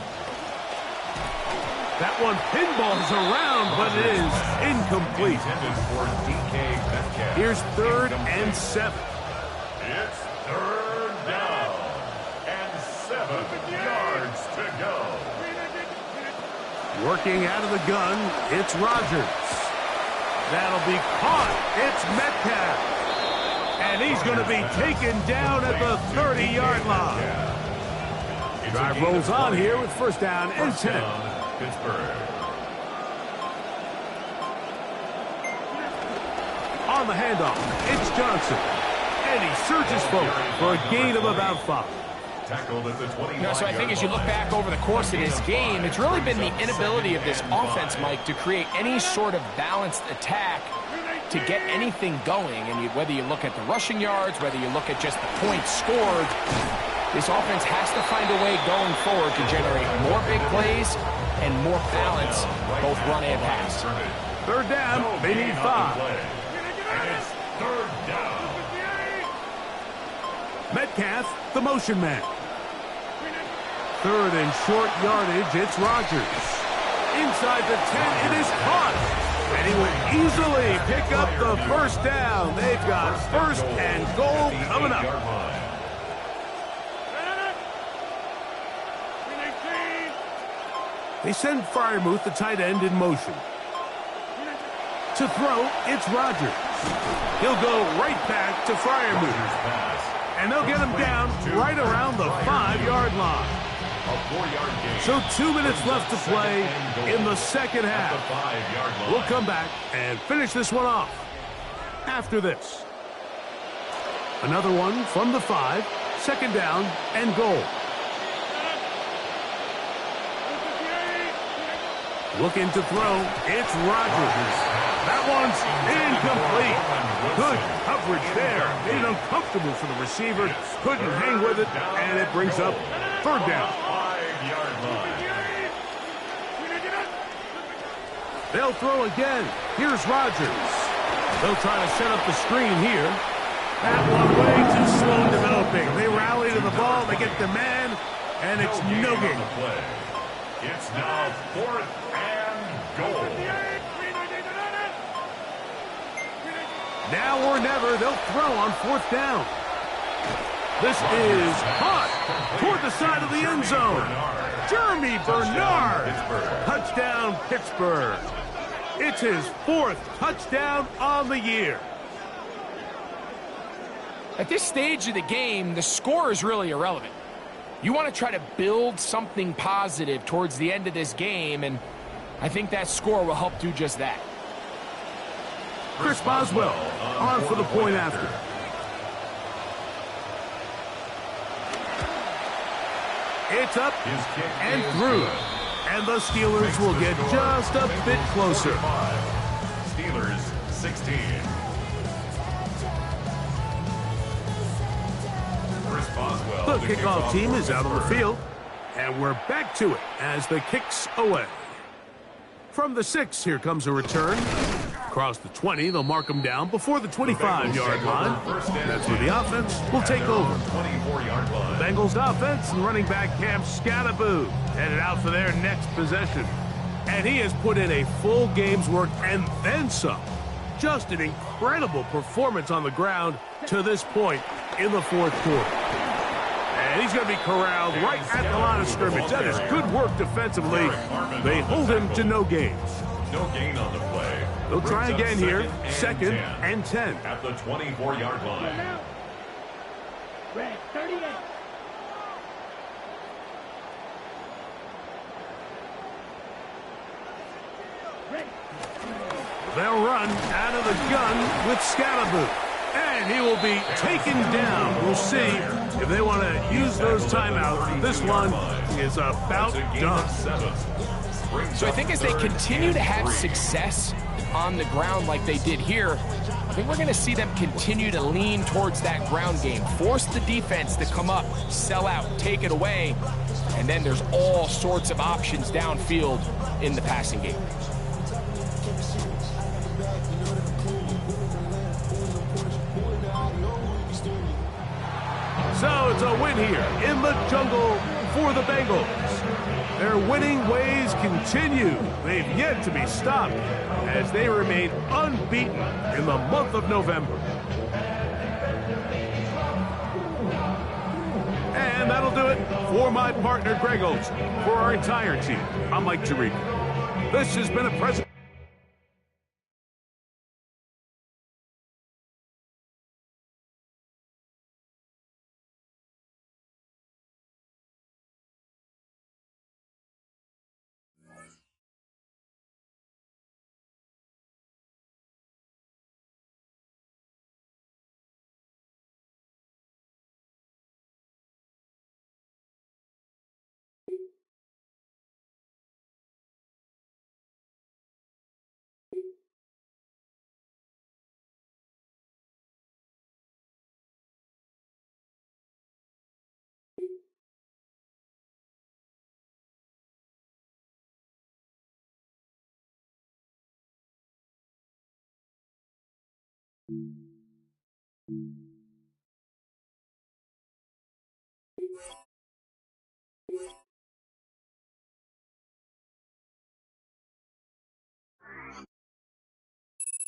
That one pinballs around, but it is incomplete. Intended for DK Metcalf. Here's third and 7. It's third down and 7 yards to go. Working out of the gun, it's Rodgers. That'll be caught. It's Metcalf. And he's going to be taken down at the 30-yard line. Drive rolls on here with first down and 10. Pittsburgh. On the handoff, it's Johnson. And he surges forward for a gain of about 5. Tackled at the 20. So I think as you look back over the course of this game, it's really been the inability of this offense, Mike, to create any sort of balanced attack to get anything going. And whether you look at the rushing yards, whether you look at just the points scored, this offense has to find a way going forward to generate more big plays and more balance, both run and pass. Third down, they need 5. And it's third down. Metcalf, the motion man. Third and short yardage, it's Rodgers. Inside the 10, it is caught. And he will easily pick up the first down. They've got first and goal coming up. They send Freiermuth, the tight end, in motion. To throw, it's Rodgers. He'll go right back to Freiermuth. And they'll get him down right around the 5-yard line. So 2 minutes left to play in the second half. We'll come back and finish this one off after this. Another one from the 5, second down and goal. Looking to throw, it's Rodgers. That one's incomplete. Good coverage there. Made it uncomfortable for the receiver. Couldn't hang with it, and it brings up third down. They'll throw again. Here's Rodgers. They'll try to set up the screen here. That one way too slow developing. They rally to the ball. They get the man, and it's no gain. It's now fourth and goal. Now or never, they'll throw on fourth down. This is caught toward the side of the end zone. Jeremy Bernard. Touchdown, Pittsburgh. It's his 4th touchdown on the year. At this stage of the game, the score is really irrelevant. You want to try to build something positive towards the end of this game, and I think that score will help do just that. Chris Boswell on for the point after. It's up and through. And the Steelers will get just a bit closer. Steelers 16. The kickoff team is out on the field, and we're back to it as the kick's away. From the 6, here comes a return. Across the 20, they'll mark them down before the 25-yard line. That's where the offense will take over. The Bengals offense and running back Cam Scattaboo headed out for their next possession. And he has put in a full game's work and then some. Just an incredible performance on the ground to this point in the fourth quarter. And he's going to be corralled right at the line of scrimmage. That is good work defensively. They hold him to no gains. No gain on the play. They'll try again here. Second and 10. At the 24-yard line. Red 38. They'll run out of the gun with Scattaboo. And he will be taken down. We'll see if they want to use those timeouts. This one is about done. So I think as they continue to have success on the ground like they did here, I think we're going to see them continue to lean towards that ground game. Force the defense to come up, sell out, take it away, and then there's all sorts of options downfield in the passing game. So it's a win here in the jungle for the Bengals. Their winning ways continue. They've yet to be stopped as they remain unbeaten in the month of November. And that'll do it for my partner, Greg Olson. For our entire team, I'm Mike Tirico. This has been a present.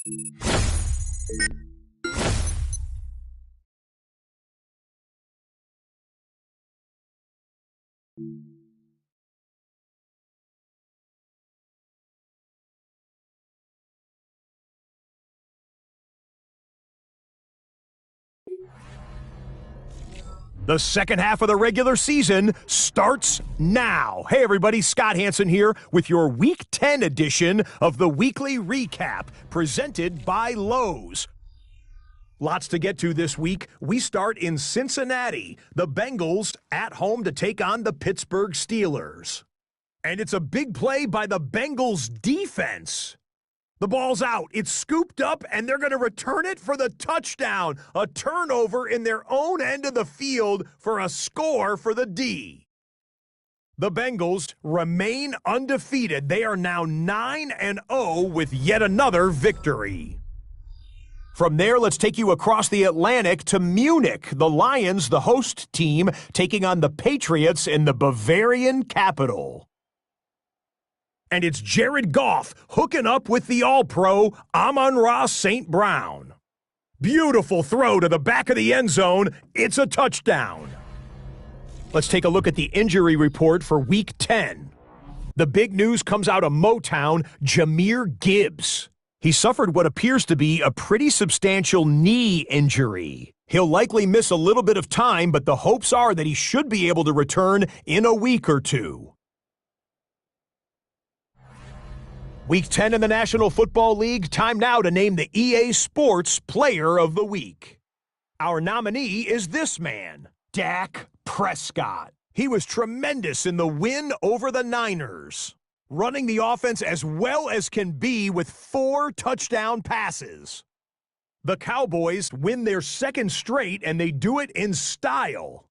The second half of the regular season starts now. Hey everybody, Scott Hanson here with your Week 10 edition of the Weekly Recap, presented by Lowe's. Lots to get to this week. We start in Cincinnati. The Bengals at home to take on the Pittsburgh Steelers. And it's a big play by the Bengals defense. The ball's out. It's scooped up, and they're going to return it for the touchdown. A turnover in their own end of the field for a score for the D. The Bengals remain undefeated. They are now 9-0 with yet another victory. From there, let's take you across the Atlantic to Munich. The Lions, the host team, taking on the Patriots in the Bavarian capital. And it's Jared Goff hooking up with the All-Pro Amon-Ra St. Brown. Beautiful throw to the back of the end zone. It's a touchdown. Let's take a look at the injury report for Week 10. The big news comes out of Motown, Jahmyr Gibbs. He suffered what appears to be a pretty substantial knee injury. He'll likely miss a little bit of time, but the hopes are that he should be able to return in a week or two. Week 10 in the National Football League, time now to name the EA Sports Player of the Week. Our nominee is this man, Dak Prescott. He was tremendous in the win over the Niners, running the offense as well as can be with 4 touchdown passes. The Cowboys win their second straight, and they do it in style.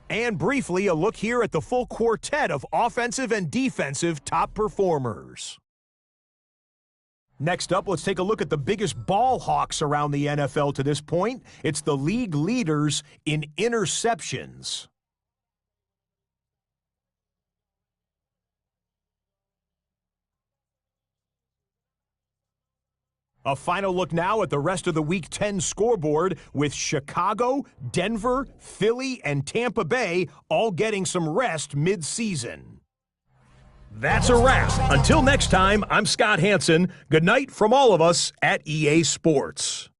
And briefly, a look here at the full quartet of offensive and defensive top performers. Next up, let's take a look at the biggest ball hawks around the NFL to this point. It's the league leaders in interceptions. A final look now at the rest of the Week 10 scoreboard with Chicago, Denver, Philly, and Tampa Bay all getting some rest mid-season. That's a wrap. Until next time, I'm Scott Hanson. Good night from all of us at EA Sports.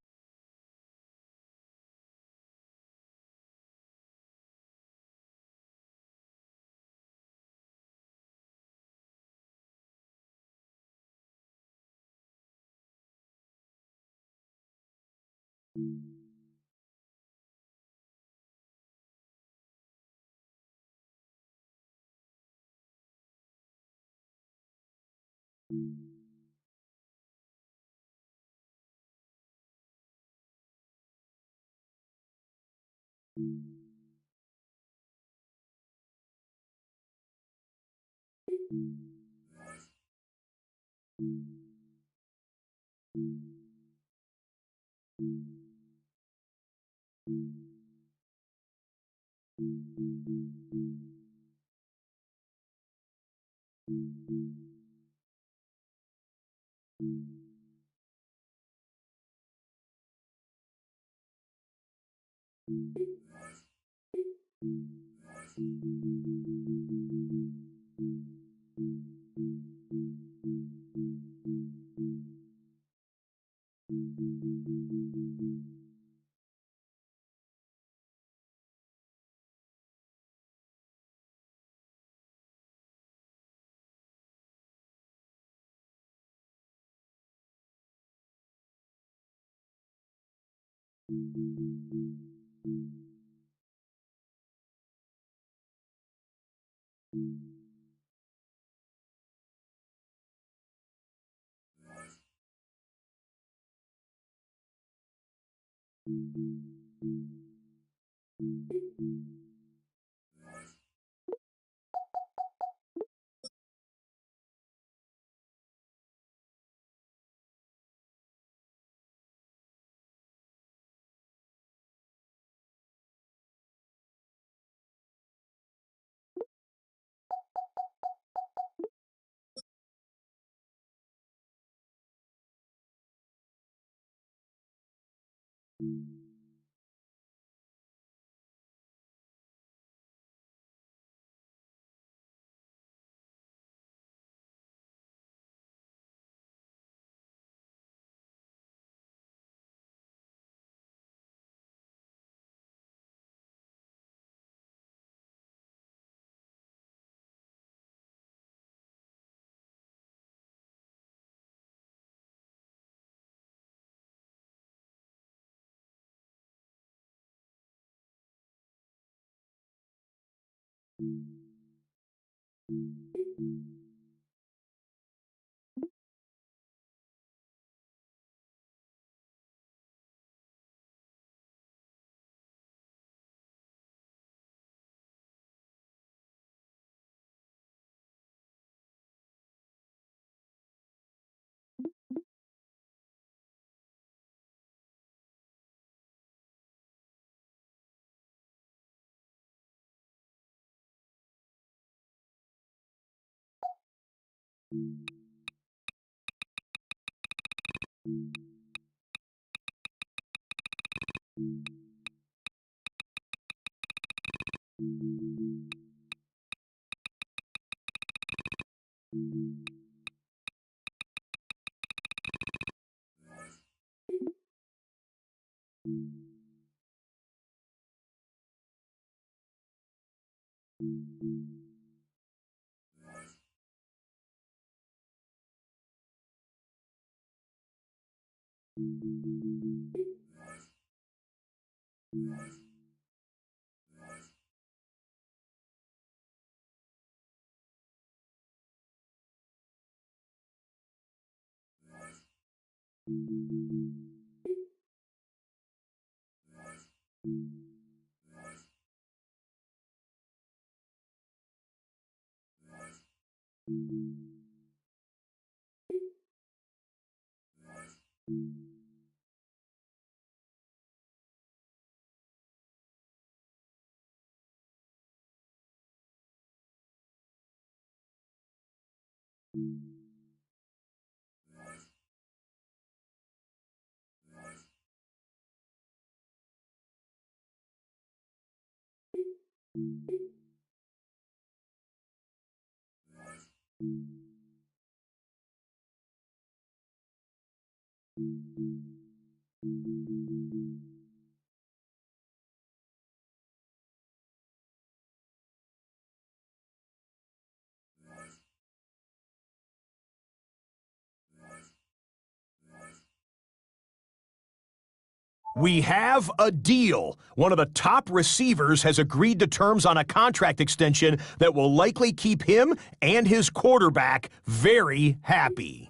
We have a deal. One of the top receivers has agreed to terms on a contract extension that will likely keep him and his quarterback very happy.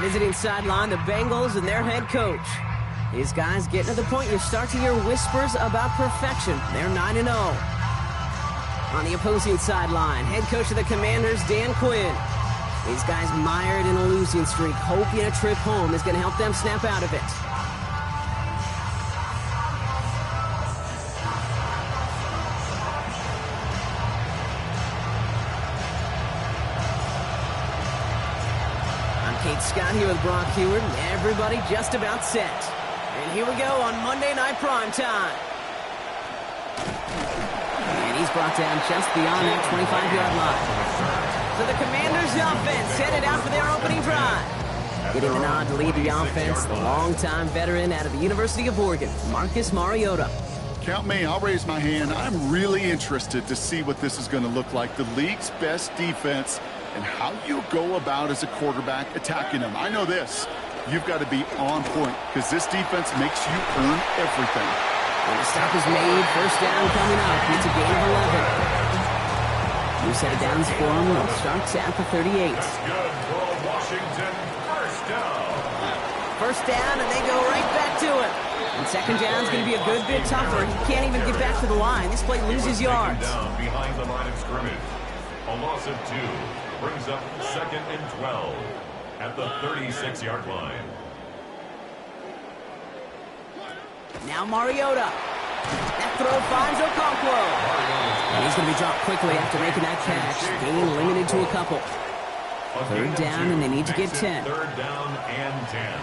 Visiting sideline, the Bengals and their head coach. These guys getting to the point you start to hear whispers about perfection. They're 9-0. On the opposing sideline, head coach of the Commanders, Dan Quinn. These guys mired in a losing streak, hoping a trip home is going to help them snap out of it. Scott here with Brock Heward, and everybody just about set. And here we go on Monday Night Prime Time. And he's brought down just beyond that 25-yard line. So the Commanders' offense headed out for their opening drive. Getting the nod to lead the offense, the longtime veteran out of the University of Oregon, Marcus Mariota. Count me, I'll raise my hand. I'm really interested to see what this is going to look like. The league's best defense and how you go about as a quarterback attacking them. I know this. You've got to be on point because this defense makes you earn everything. And the stop is made. First down coming up. It's a gain of 11. New set of downs for him. It starts at the 38. That's good for Washington. First down. First down, and they go right back to it. And second down's going to be a good bit tougher. He can't even get back to the line. This play loses yards. Down behind the line of scrimmage. A loss of 2. Brings up 2nd and 12 at the 36-yard line. Now Mariota. That throw finds Okonkwo. And he's going to be dropped quickly after making that catch. Gain limited to a couple. Third down, and they need to get 10. Third down and 10.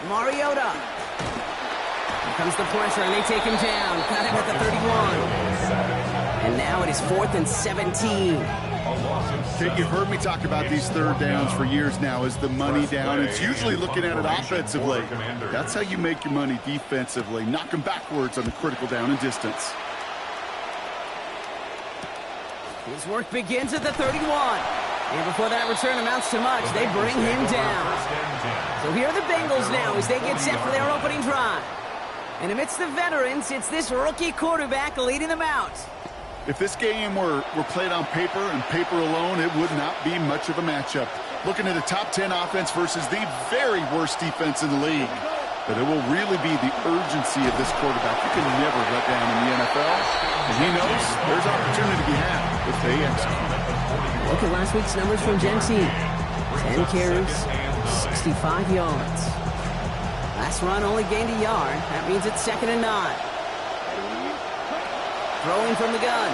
Mariota. Here comes the pressure, and they take him down. Got him at the 31. And now it is 4th and 17. Kate, you've heard me talk about these third downs for years now. Is the money down? It's usually looking at it offensively. That's how you make your money defensively. Knock them backwards on the critical down and distance. His work begins at the 31. And before that return amounts to much, they bring him down. So here are the Bengals now as they get set for their opening drive. And amidst the veterans, it's this rookie quarterback leading them out. If this game were played on paper and paper alone, it would not be much of a matchup. Looking at a top 10 offense versus the very worst defense in the league. But it will really be the urgency of this quarterback. You can never let down in the NFL. And he knows there's opportunity to be had if they execute. Look at last week's numbers from Gentine. 10 carries, 65 yards. Last run only gained a yard. That means it's 2nd and 9. Throwing from the gun.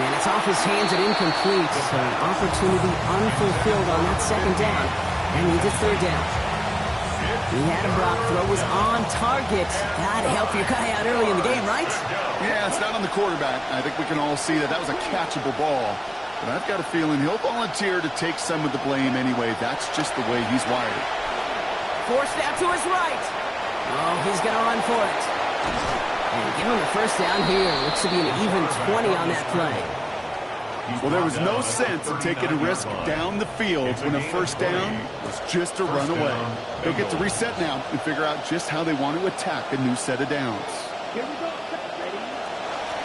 And it's off his hands and incomplete. So an opportunity unfulfilled on that second down. That means it's 3rd down. He had a Brock. Throw was on target. Gotta help your guy out early in the game, right? Yeah, it's not on the quarterback. I think we can all see that was a catchable ball. But I've got a feeling he'll volunteer to take some of the blame anyway. That's just the way he's wired. Forced out to his right. Oh, he's going to run for it. And give him the first down here. Looks to be an even 20 on that play. Well, there was no sense in taking a risk down the field when a first down was just a run away. They'll get to reset now and figure out just how they want to attack a new set of downs. Here we go.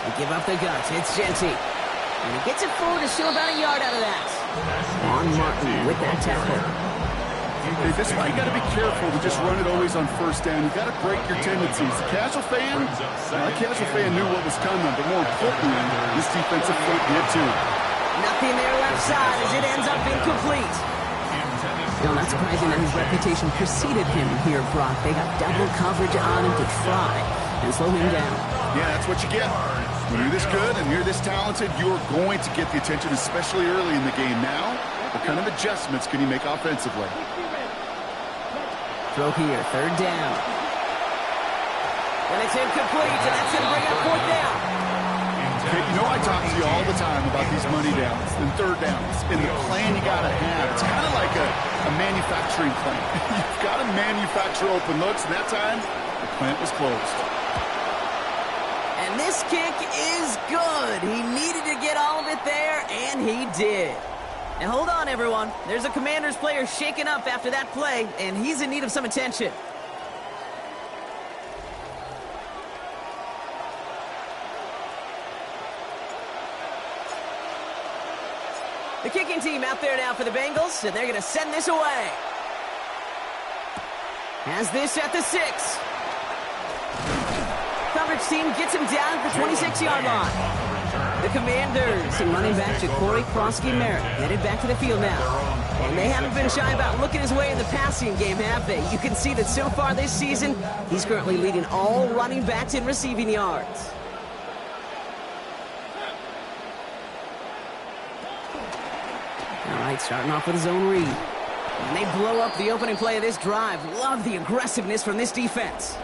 They give up the guts. It's Genty. And he gets it forward to show about a yard out of that. Juan Martin with that tackle. Okay, this is why you got to be careful to just run it always on first down. You got to break your tendencies. The casual fan knew what was coming, but more importantly, this defensive front did too. Nothing there left side as it ends up incomplete. No, not surprising that his reputation preceded him here, Brock. They got double coverage on him to try and slow him down. Yeah, that's what you get. When you're this good and you're this talented, you're going to get the attention, especially early in the game. Now, what kind of adjustments can you make offensively? Throw here, third down. And it's incomplete, and that's going to bring up fourth down. Okay, you know I talk to you all the time about these money downs and third downs and the plan you got to have. It's kind of like a manufacturing plant. You've got to manufacture open looks, and that time, the plant was closed. And this kick is good. He needed to get all of it there, and he did. Now, hold on, everyone. There's a Commanders player shaken up after that play, and he's in need of some attention. The kicking team out there now for the Bengals, and they're going to send this away. Has this at the 6. Coverage team gets him down at the 26-yard line. The Commanders and running back Corey Krosky-Merritt headed back to the field now. And they haven't been shy about looking his way in the passing game, have they? You can see that so far this season, he's currently leading all running backs in receiving yards. All right, starting off with his own read. And they blow up the opening play of this drive. Love the aggressiveness from this defense.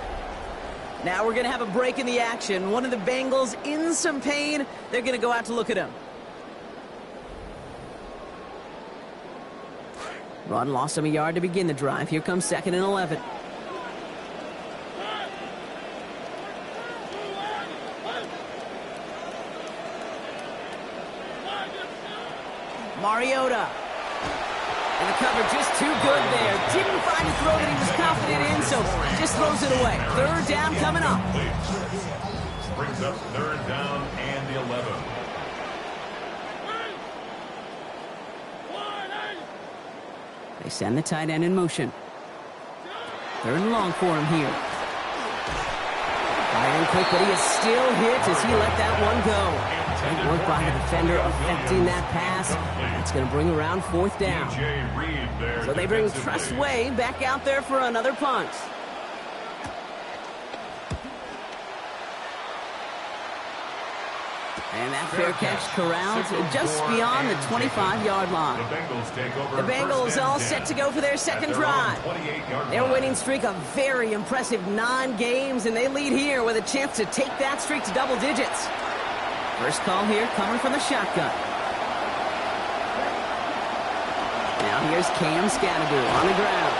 Now we're going to have a break in the action. One of the Bengals in some pain. They're going to go out to look at him. Run lost him a yard to begin the drive. Here comes 2nd and 11. Mariota. And the cover just too good there. Didn't find a throw that he was confident in, so just throws it away. Third down coming up. Brings up third down and the 11. They send the tight end in motion. Third and long for him here. Firing quick, but he is still hit as he let that one go. Great work by the defender affecting that pass. That's going to bring around 4th down. So they bring Tressway back out there for another punt. And that fair catch corralled just beyond the 25-yard line. The Bengals all set to go for their second drive. Their winning streak a very impressive 9 games, and they lead here with a chance to take that streak to double digits. First call here coming from the shotgun. Now here's Cam Scadaboo on the ground.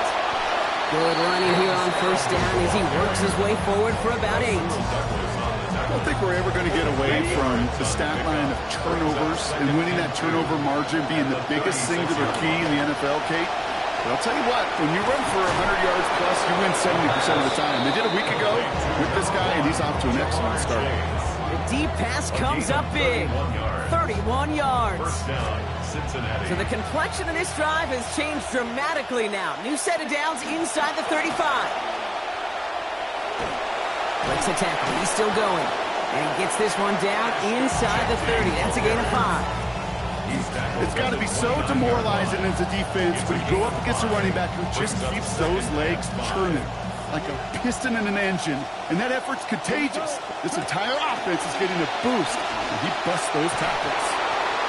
Good running here on first down as he works his way forward for about 8. I don't think we're ever going to get away from the stat line of turnovers and winning that turnover margin being the biggest singular key in the NFL, Kate. But I'll tell you what, when you run for 100 yards plus, you win 70% of the time. They did a week ago with this guy, and he's off to an excellent start. The deep pass comes up big. 31 yards. So the complexion of this drive has changed dramatically now. New set of downs inside the 35. Breaks a tackle. He's still going. And he gets this one down inside the 30. That's a gain of 5. It's got to be so demoralizing as a defense when you go up against a running back who just keeps those legs churning like a piston in an engine, and that effort's contagious. This entire offense is getting a boost, and he busts those tackles.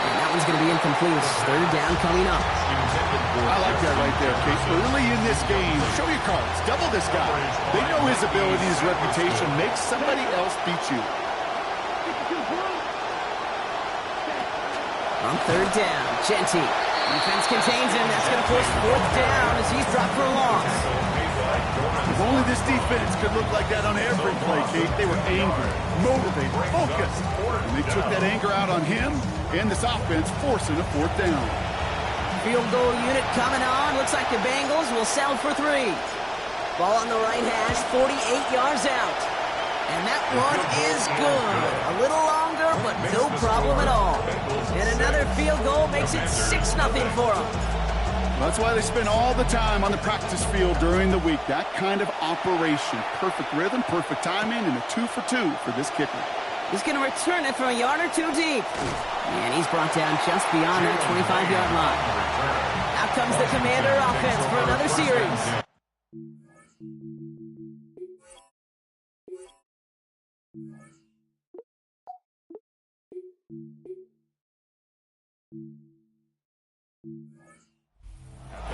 And that one's going to be incomplete. Third down coming up. I like that right there, Kate. Early in this game, show your cards. Double this guy. They know his ability, his reputation. Make somebody else beat you. On third down, Genty. Defense contains him. That's going to force 4th down as he's dropped for a loss. If only this defense could look like that on every play, Kate. They were angry, motivated, focused. And they took that anger out on him and this offense, forcing a 4th down. Field goal unit coming on. Looks like the Bengals will settle for 3. Ball on the right hash, 48 yards out. And that one is good. A little long far, but no problem at all. And another field goal makes it 6-0 for them. That's why they spend all the time on the practice field during the week. That kind of operation. Perfect rhythm, perfect timing, and a 2-for-2 for this kicker. He's going to return it from a yard or two deep. And he's brought down just beyond that 25-yard line. Out comes the Commander offense for another series.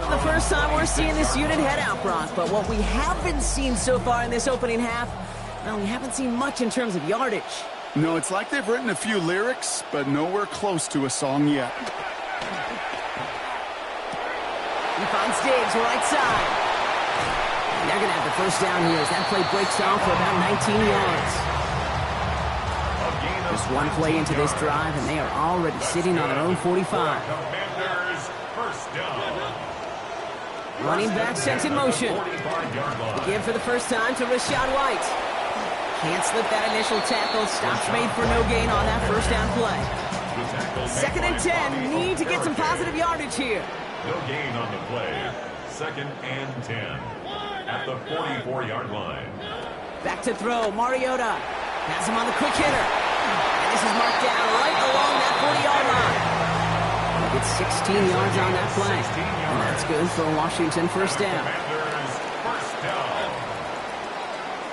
The first time we're seeing this unit head out, Brock, but what we have been seeing so far in this opening half, well, we haven't seen much in terms of yardage. No, it's like they've written a few lyrics, but nowhere close to a song yet. He finds Diggs right side. And they're going to have the first down here as that play breaks off for about 19 yards. Just one play into this drive, and they are already sitting on their own 45. Commanders, first down. Running back sent in motion. The give for the first time to Rachaad White. Can't slip that initial tackle. Stops made for no gain on that first down play. 2nd and 10. Need to get some positive yardage here. No gain on the play. 2nd and 10 at the 44-yard line. Back to throw. Mariota has him on the quick hitter. And this is marked down right along that 40-yard line. Gets 16 yards on that play. And that's good for Washington first down. Commanders, first down.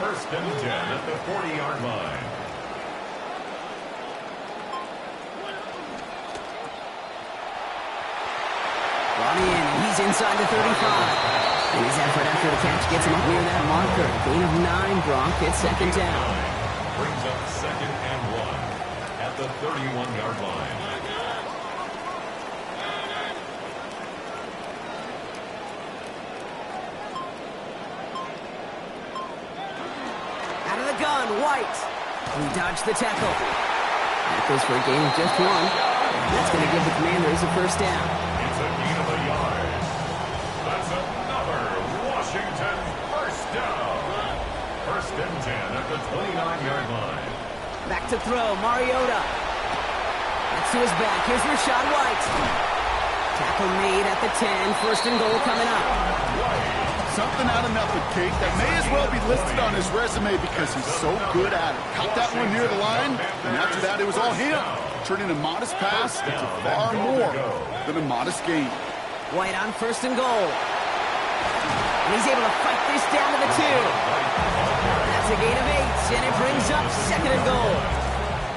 1st and 10 at the 40-yard line. Brought in, and he's inside the 35. And his effort after the catch gets him up near that marker. Gain of 9, Gronk. It's 2nd down. Brings up 2nd and 1 at the 31-yard line. Out of the gun, White. He dodged the tackle. That goes for a gain of just 1. That's going to give the Commanders a first down. It's a gain of a yard. That's another Washington first down. 1st and 10 at the 29-yard line. Back to throw, Mariota. That's to his back. Here's Rachaad White. Tackle made at the 10. 1st and goal coming up. Something out of nothing, Kate, that may as well be listed on his resume because he's so good at it. Caught that one near the line, and after that it was all him. Turning a modest pass into far more than a modest gain. White on 1st and goal. And he's able to fight this down to the 2. That's a gain of 8, and it brings up 2nd and goal.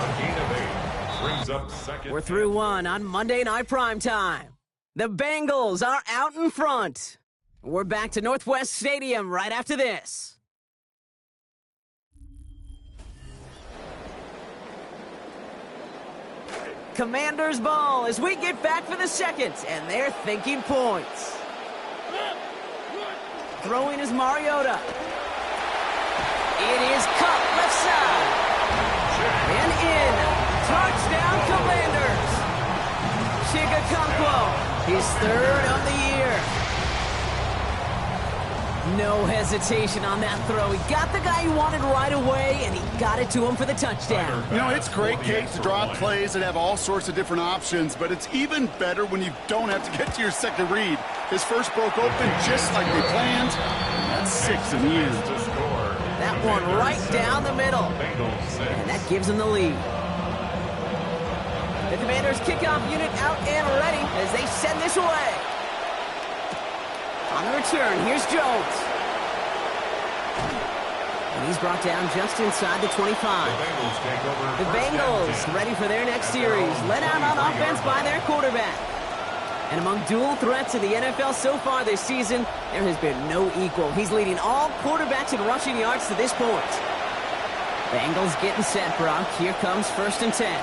A gain of 8 brings up 2nd. We're through 1 on Monday Night Primetime. The Bengals are out in front. We're back to Northwest Stadium right after this. Commanders ball as we get back for the 2nd, and they're thinking points. Throwing is Mariota. It is cut left side. And in. Touchdown Commanders. Chigakonkwo, his 3rd of the year. No hesitation on that throw. He got the guy he wanted right away, and he got it to him for the touchdown. You know, it's great, Kate, to draw plays that have all sorts of different options, but it's even better when you don't have to get to your second read. His first broke open just like they planned, and that's 6 in the end. That one right down the middle, and that gives him the lead. The Commanders' kickoff unit out and ready as they send this away. On the return, here's Jones. And he's brought down just inside the 25. The Bengals ready for their next series. Led out on offense by their quarterback. And among dual threats in the NFL so far this season, there has been no equal. He's leading all quarterbacks in rushing yards to this point. Bengals getting set, Brock. Here comes 1st and 10.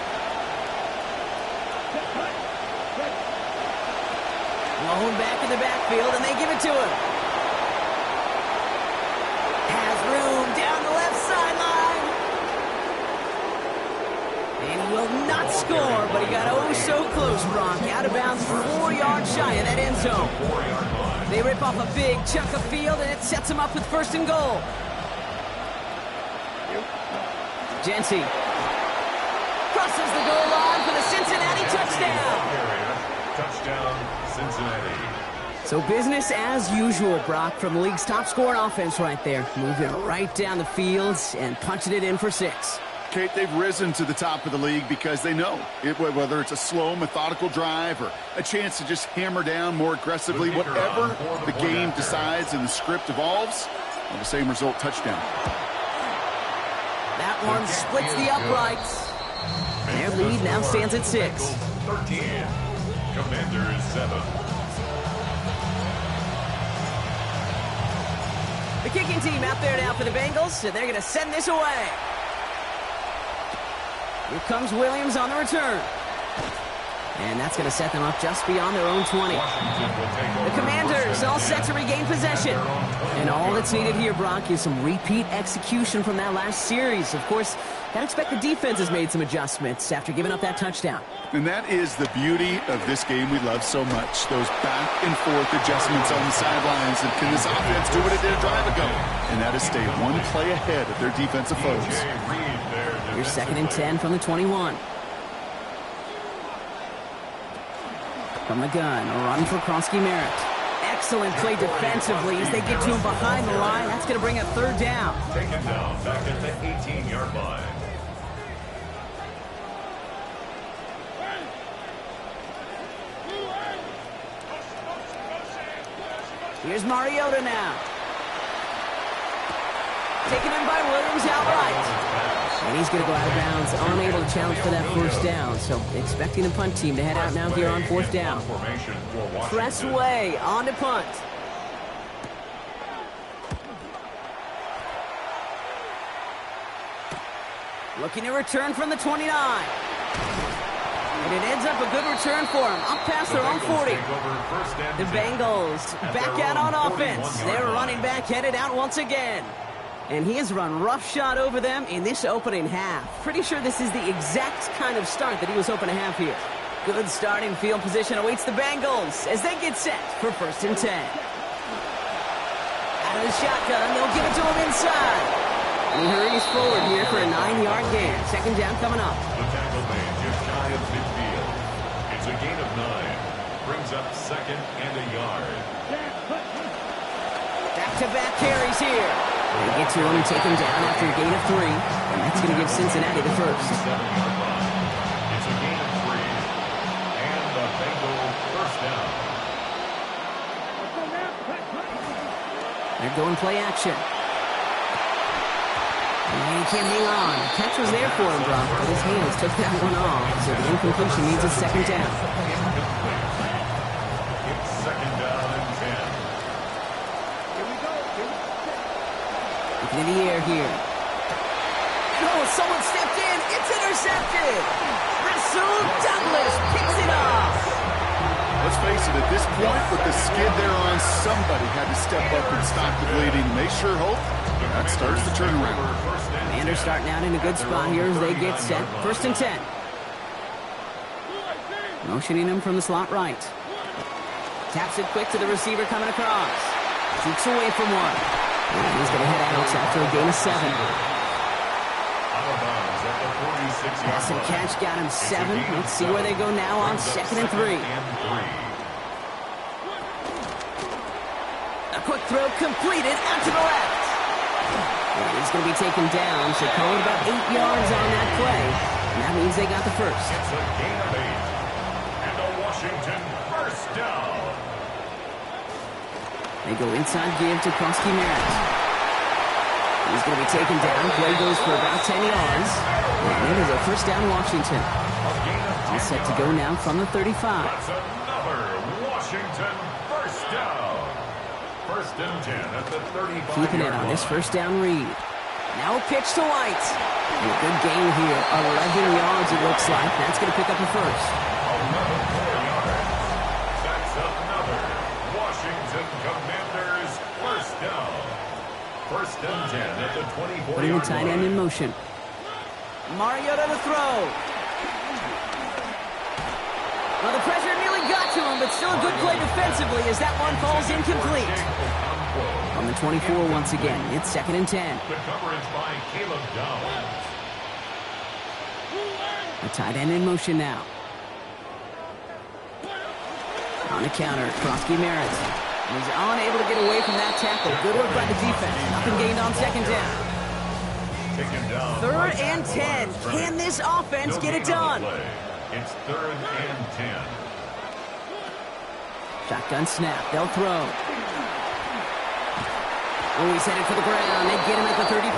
Blown back in the backfield, and they give it to him. Has room down the left sideline. And he will not score, but he got oh so close, Brock. Out of bounds 4 yards shy of that end zone. They rip off a big chunk of field, and it sets him up with 1st and goal. Jency. crosses the goal line for the Cincinnati touchdown. Touchdown, Cincinnati. So business as usual, Brock, from the league's top-scoring offense right there. Moving right down the field and punching it in for 6. Kate, they've risen to the top of the league because they know whether it's a slow, methodical drive or a chance to just hammer down more aggressively, whatever the game decides and the script evolves, the same result, touchdown. That one splits the uprights. Their lead now stands at 6. 13. Commanders 7. The kicking team out there now for the Bengals, and they're going to send this away. Here comes Williams on the return. And that's going to set them up just beyond their own 20. The Commanders all set to regain possession. And all that's needed here, Brock, is some repeat execution from that last series. Of course, gotta expect the defense has made some adjustments after giving up that touchdown. And that is the beauty of this game we love so much. Those back and forth adjustments on the sidelines. And can this offense do what it did a drive ago? And that is stay one play ahead of their defensive foes. Here's 2nd and 10 from the 21. From the gun, a run for Krosky-Merritt. Excellent play defensively as they get to him behind the line. That's going to bring a 3rd down. Taken down back at the 18-yard line. Here's Mariota now. Taken in by Williams outright. And he's going to go out of bounds, unable to challenge for that 1st down. So expecting the punt team to head out now here on 4th down. Press way on to punt. Looking to return from the 29. And it ends up a good return for him. Up past their own 40. The Bengals back out on offense. Their running back headed out once again. And he has run roughshod over them in this opening half. Pretty sure this is the exact kind of start that he was hoping to have here. Good starting field position awaits the Bengals as they get set for 1st and 10. Out of the shotgun, they'll give it to him inside. He hurries forward here for a 9-yard gain. 2nd down coming up. The tackle made just shy of midfield. It's a gain of 9. Brings up 2nd and a yard. Back-to-back carries here. They get to him and take him down after a gain of 3. And that's going to give Cincinnati the 1st. It's a gain of 3. And the Bengal 1st down. They're going play action. And he can't hang on. The catch was there for him, Brock, but his hands took that one off. So the incompletion means a 2nd down. It's 2nd down and 10. Looking in the air here. Oh, someone stepped in. It's intercepted. Rasul Douglas picks it off. Let's face it, at this point, with the skid they're on, somebody had to step up and stop the bleeding. They sure hope that starts the turnaround. Commanders starting out in a good spot here as they get set. 1st and 10. Motioning him from the slot right. Taps it quick to the receiver coming across. Shoots away from one. And he's going to head out after a gain of 7. Pass and catch got him 7. Let's see where they go now on 2nd and 3. A quick throw completed out to the left. And he's going to be taken down, so call it about 8 yards on that play. And that means they got the 1st. It's a gain of 8. And a Washington 1st down. They go inside give to Krosky-Merritt. He's going to be taken down. Play goes for about 10 yards. And it is a 1st down Washington. All set to go now from the 35. That's another Washington 1st down. 1st and 10 at the 35. Keeping it on this 1st down read. Now a pitch to White. And a good gain here. 11 yards it looks like. That's going to pick up a 1st. That's another Washington Commanders 1st down. 1st and 10 at the 24. Putting the tight end in motion. Mariota to throw. Well, the pressure nearly got to him, but still a good play defensively as that one falls incomplete. On the 24 once again, it's 2nd and 10. The coverage by Caleb Downs. The tight end in motion now. On the counter, Krosky Merritt. He's unable to get away from that tackle. Good work by the defense. Nothing gained on second down. Third and 10. Can this offense get it done? It's 3rd and 10. Shotgun snap. They'll throw. Oh, he's headed for the ground. They get him at the 35.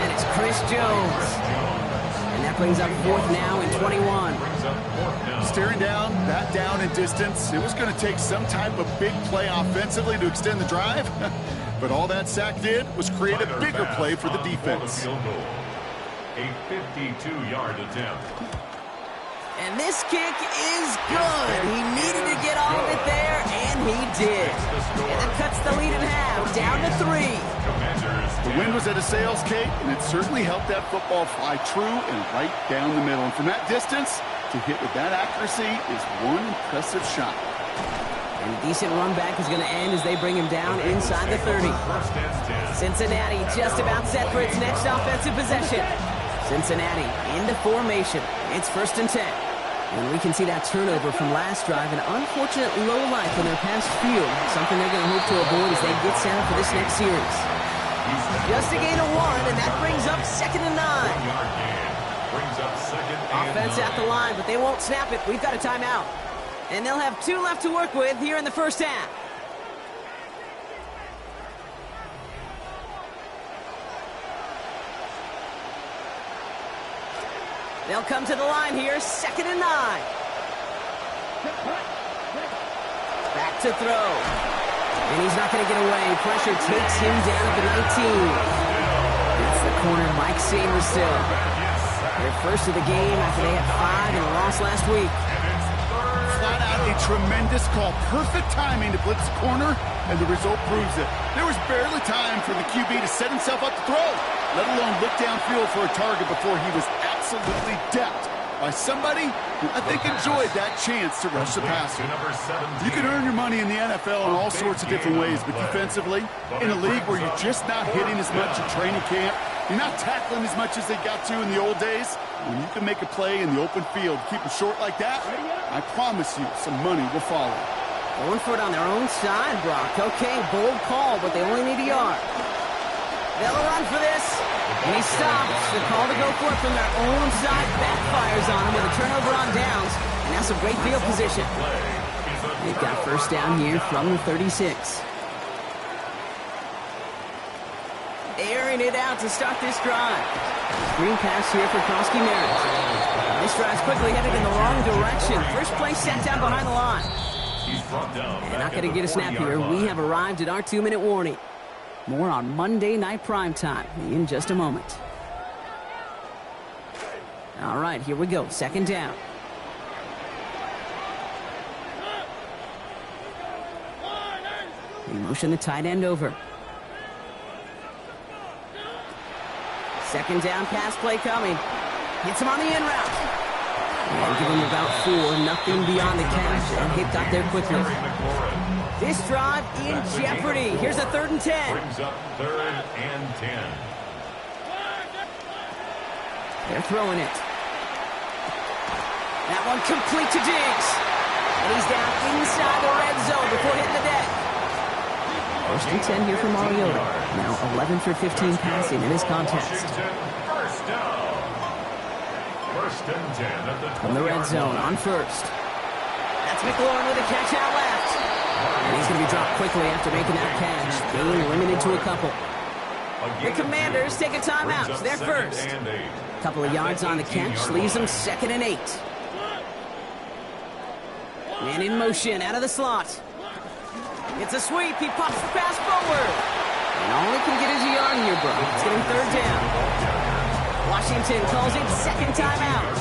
And it's Chris Jones. And that brings up 4th now and 21. Staring down, that down in distance. It was going to take some type of big play offensively to extend the drive. But all that sack did was create a bigger play for the defense. A 52-yard attempt. And this kick is good. He needed to get all of it there, and he did. And it cuts the lead in half, down to 3. The wind was at a sails, Kate, and it certainly helped that football fly true and right down the middle. And from that distance, to hit with that accuracy is one impressive shot. And a decent run back is going to end as they bring him down inside the 30. Cincinnati just about set for its next offensive possession. Cincinnati into formation. It's 1st and 10. And we can see that turnover from last drive, an unfortunate low light in their past few. Something they're going to hope to avoid as they get set up for this next series. Just a gain of 1, and that brings up 2nd and 9. Offense at the line, but they won't snap it. We've got a timeout. And they'll have 2 left to work with here in the first half. They'll come to the line here, 2nd and 9. Back to throw. And he's not going to get away. Pressure takes him down at the 19. It's the corner, Mike Sainristil. Their first of the game after they had 5 and a loss last week. Flat out a tremendous call. Perfect timing to blitz the corner, and the result proves it. There was barely time for the QB to set himself up to throw, let alone look downfield for a target before he was absolutely decked by somebody who I think enjoyed that chance to rush the passer. You can earn your money in the NFL in all sorts of different ways, but defensively, in a league where you're just not hitting as much in training camp, you're not tackling as much as they got to in the old days, when you can make a play in the open field, keep them short like that, I promise you some money will follow. Going for it on their own side, Brock. Okay, bold call, but they only need a yard. They'll run for this, and he stops. The call to go for it from their own side backfires on him with a turnover on downs, and that's a great field position. They've got first down here from the 36. Airing it out to start this drive. Screen pass here for Krosky Merritt. This drive's quickly headed in the wrong direction. First play set down behind the line. And not going to get a snap here. We have arrived at our 2-minute warning. More on Monday Night Primetime in just a moment. All right, here we go. 2nd down. They motion the tight end over. 2nd down pass play coming. Hits him on the in route. And give him about 4, nothing beyond the catch, and Hit got there quickly. This drive in jeopardy. Here's a 3rd and 10. Brings up 3rd and 10. They're throwing it. That one complete to Diggs. And he's down inside the red zone before hitting the deck. 1st and 10 here for Mariota. Now 11 for 15 passing in this contest. First down. 1st and 10 at the 20. From the red zone on 1st. That's McLaurin with a catch out left. And he's going to be dropped quickly after making that catch. Being limited to a couple. The Commanders take a timeout. They're first. Couple of yards on the catch leaves them 2nd and 8. Man in motion out of the slot. It's a sweep. He pops the pass forward. And all he can get is a yard here, bro. It's getting 3rd down. Washington calls it 2nd timeout.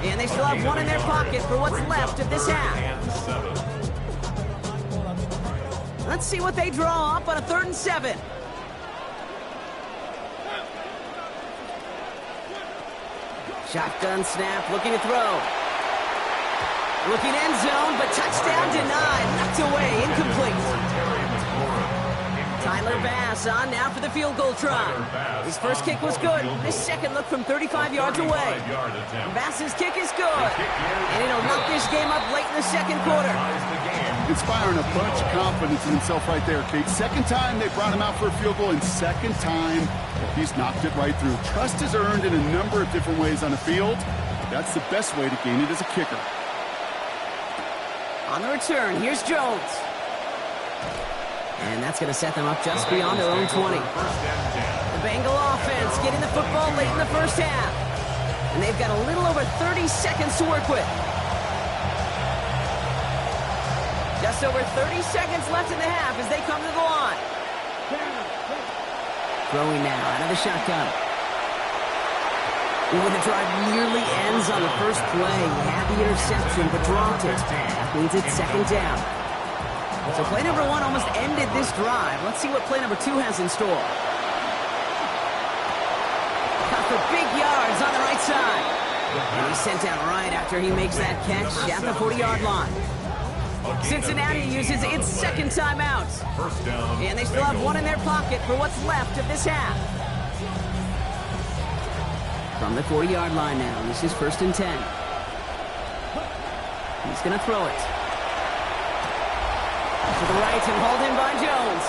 And they still have 1 in their pocket for what's left of this half. Let's see what they draw up on a 3rd and 7. Shotgun snap, looking to throw. Looking end zone, but touchdown denied. Knocked away, incomplete. Tight Tyler Bass on now for the field goal try. His first kick was good. His second look from 35 yards away. Bass's kick is good. And it'll knock this game up late in the second quarter. Inspiring a bunch of confidence in himself right there, Kate. Second time they brought him out for a field goal, and second time he's knocked it right through. Trust is earned in a number of different ways on the field. That's the best way to gain it as a kicker. On the return, here's Jones. And that's going to set them up just beyond their own 20. The Bengal offense getting the football late in the first half. And they've got a little over 30 seconds to work with. Just over 30 seconds left in the half as they come to the line. Throwing now out of the shotgun. Ooh, the drive nearly ends on the first play. He had the interception, but dropped it. That means it's second down. So play number one almost ended this drive. Let's see what play number two has in store. Got for big yards on the right side. And he's sent down right after he makes that catch at the 40-yard line. Cincinnati uses its second timeout. And they still have one in their pocket for what's left of this half. From the 40-yard line now, this is 1st and 10. He's going to throw it. To the right and hauled in by Jones.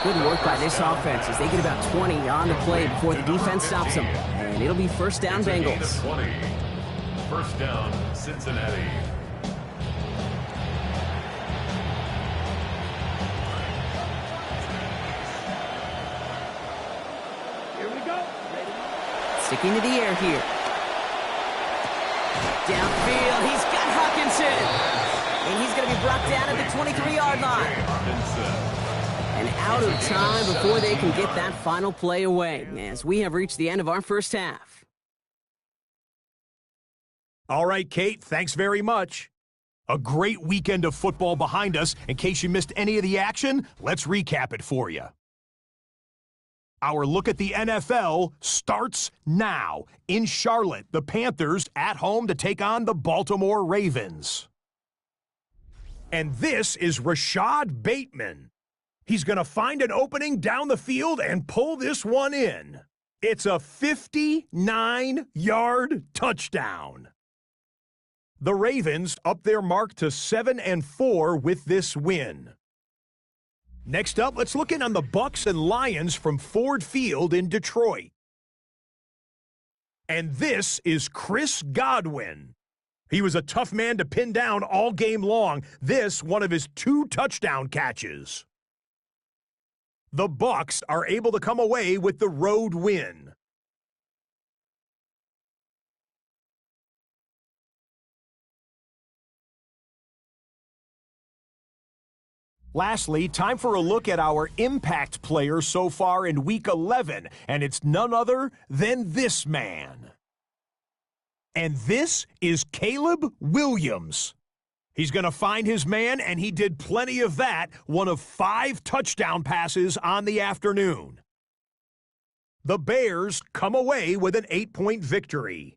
Good work by this offense as they get about 20 on the play before the defense stops them. And it'll be first down Bengals. 20. First down, Cincinnati. Here we go. Sticking to the air here. Downfield, he's got Hawkinson. And he's going to be brought down at the 23-yard line. And out of time before they can get that final play away, as we have reached the end of our first half. All right, Kate, thanks very much. A great weekend of football behind us. In case you missed any of the action, let's recap it for you. Our look at the NFL starts now. In Charlotte, the Panthers at home to take on the Baltimore Ravens. And this is Rashad Bateman. He's going to find an opening down the field and pull this one in. It's a 59-yard touchdown. The Ravens up their mark to 7-4 with this win. Next up, let's look in on the Bucs and Lions from Ford Field in Detroit. And this is Chris Godwin. He was a tough man to pin down all game long. This, one of his 2 touchdown catches. The Bucs are able to come away with the road win. Lastly, time for a look at our impact players so far in Week 11, and it's none other than this man. And this is Caleb Williams. He's going to find his man, and he did plenty of that, one of 5 touchdown passes on the afternoon. The Bears come away with an 8-point victory.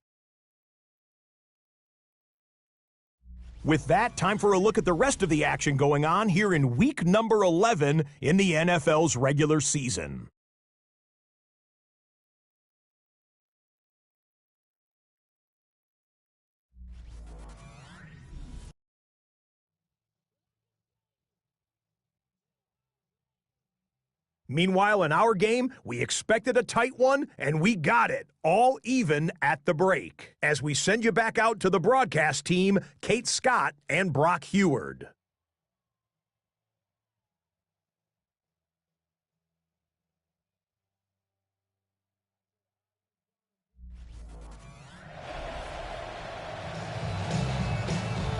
With that, time for a look at the rest of the action going on here in week number 11 in the NFL's regular season. Meanwhile, in our game, we expected a tight one, and we got it, all even at the break. As we send you back out to the broadcast team, Kate Scott and Brock Heward.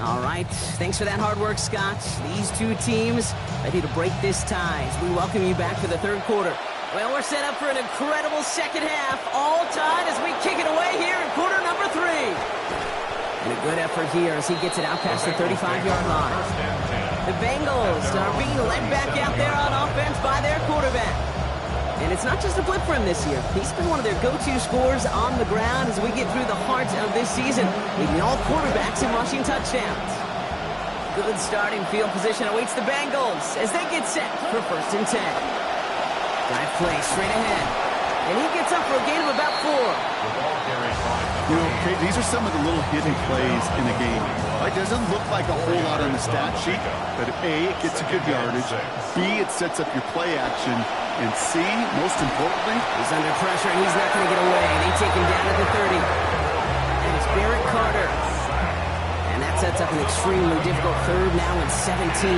All right, thanks for that hard work, Scott. These two teams ready to break this tie as we welcome you back for the third quarter. Well, we're set up for an incredible second half, all tied as we kick it away here in quarter number 3. And a good effort here as he gets it out past the 35-yard line. The Bengals are being led back out there on offense by their quarterback. And it's not just a blip for him this year. He's been one of their go-to scorers on the ground as we get through the heart of this season, leading all quarterbacks in rushing touchdowns. Good starting field position awaits the Bengals as they get set for 1st and 10. Drive play straight ahead. And he gets up for a gain of about 4. You know, Kate, these are some of the little hidden plays in the game. It doesn't look like a whole lot on the stat sheet, but A, it gets a good yardage. B, it sets up your play action. And C, most importantly, he's under pressure and he's not going to get away. They take him down at the 30. And it's Barrett Carter. And that sets up an extremely difficult 3rd now and 17.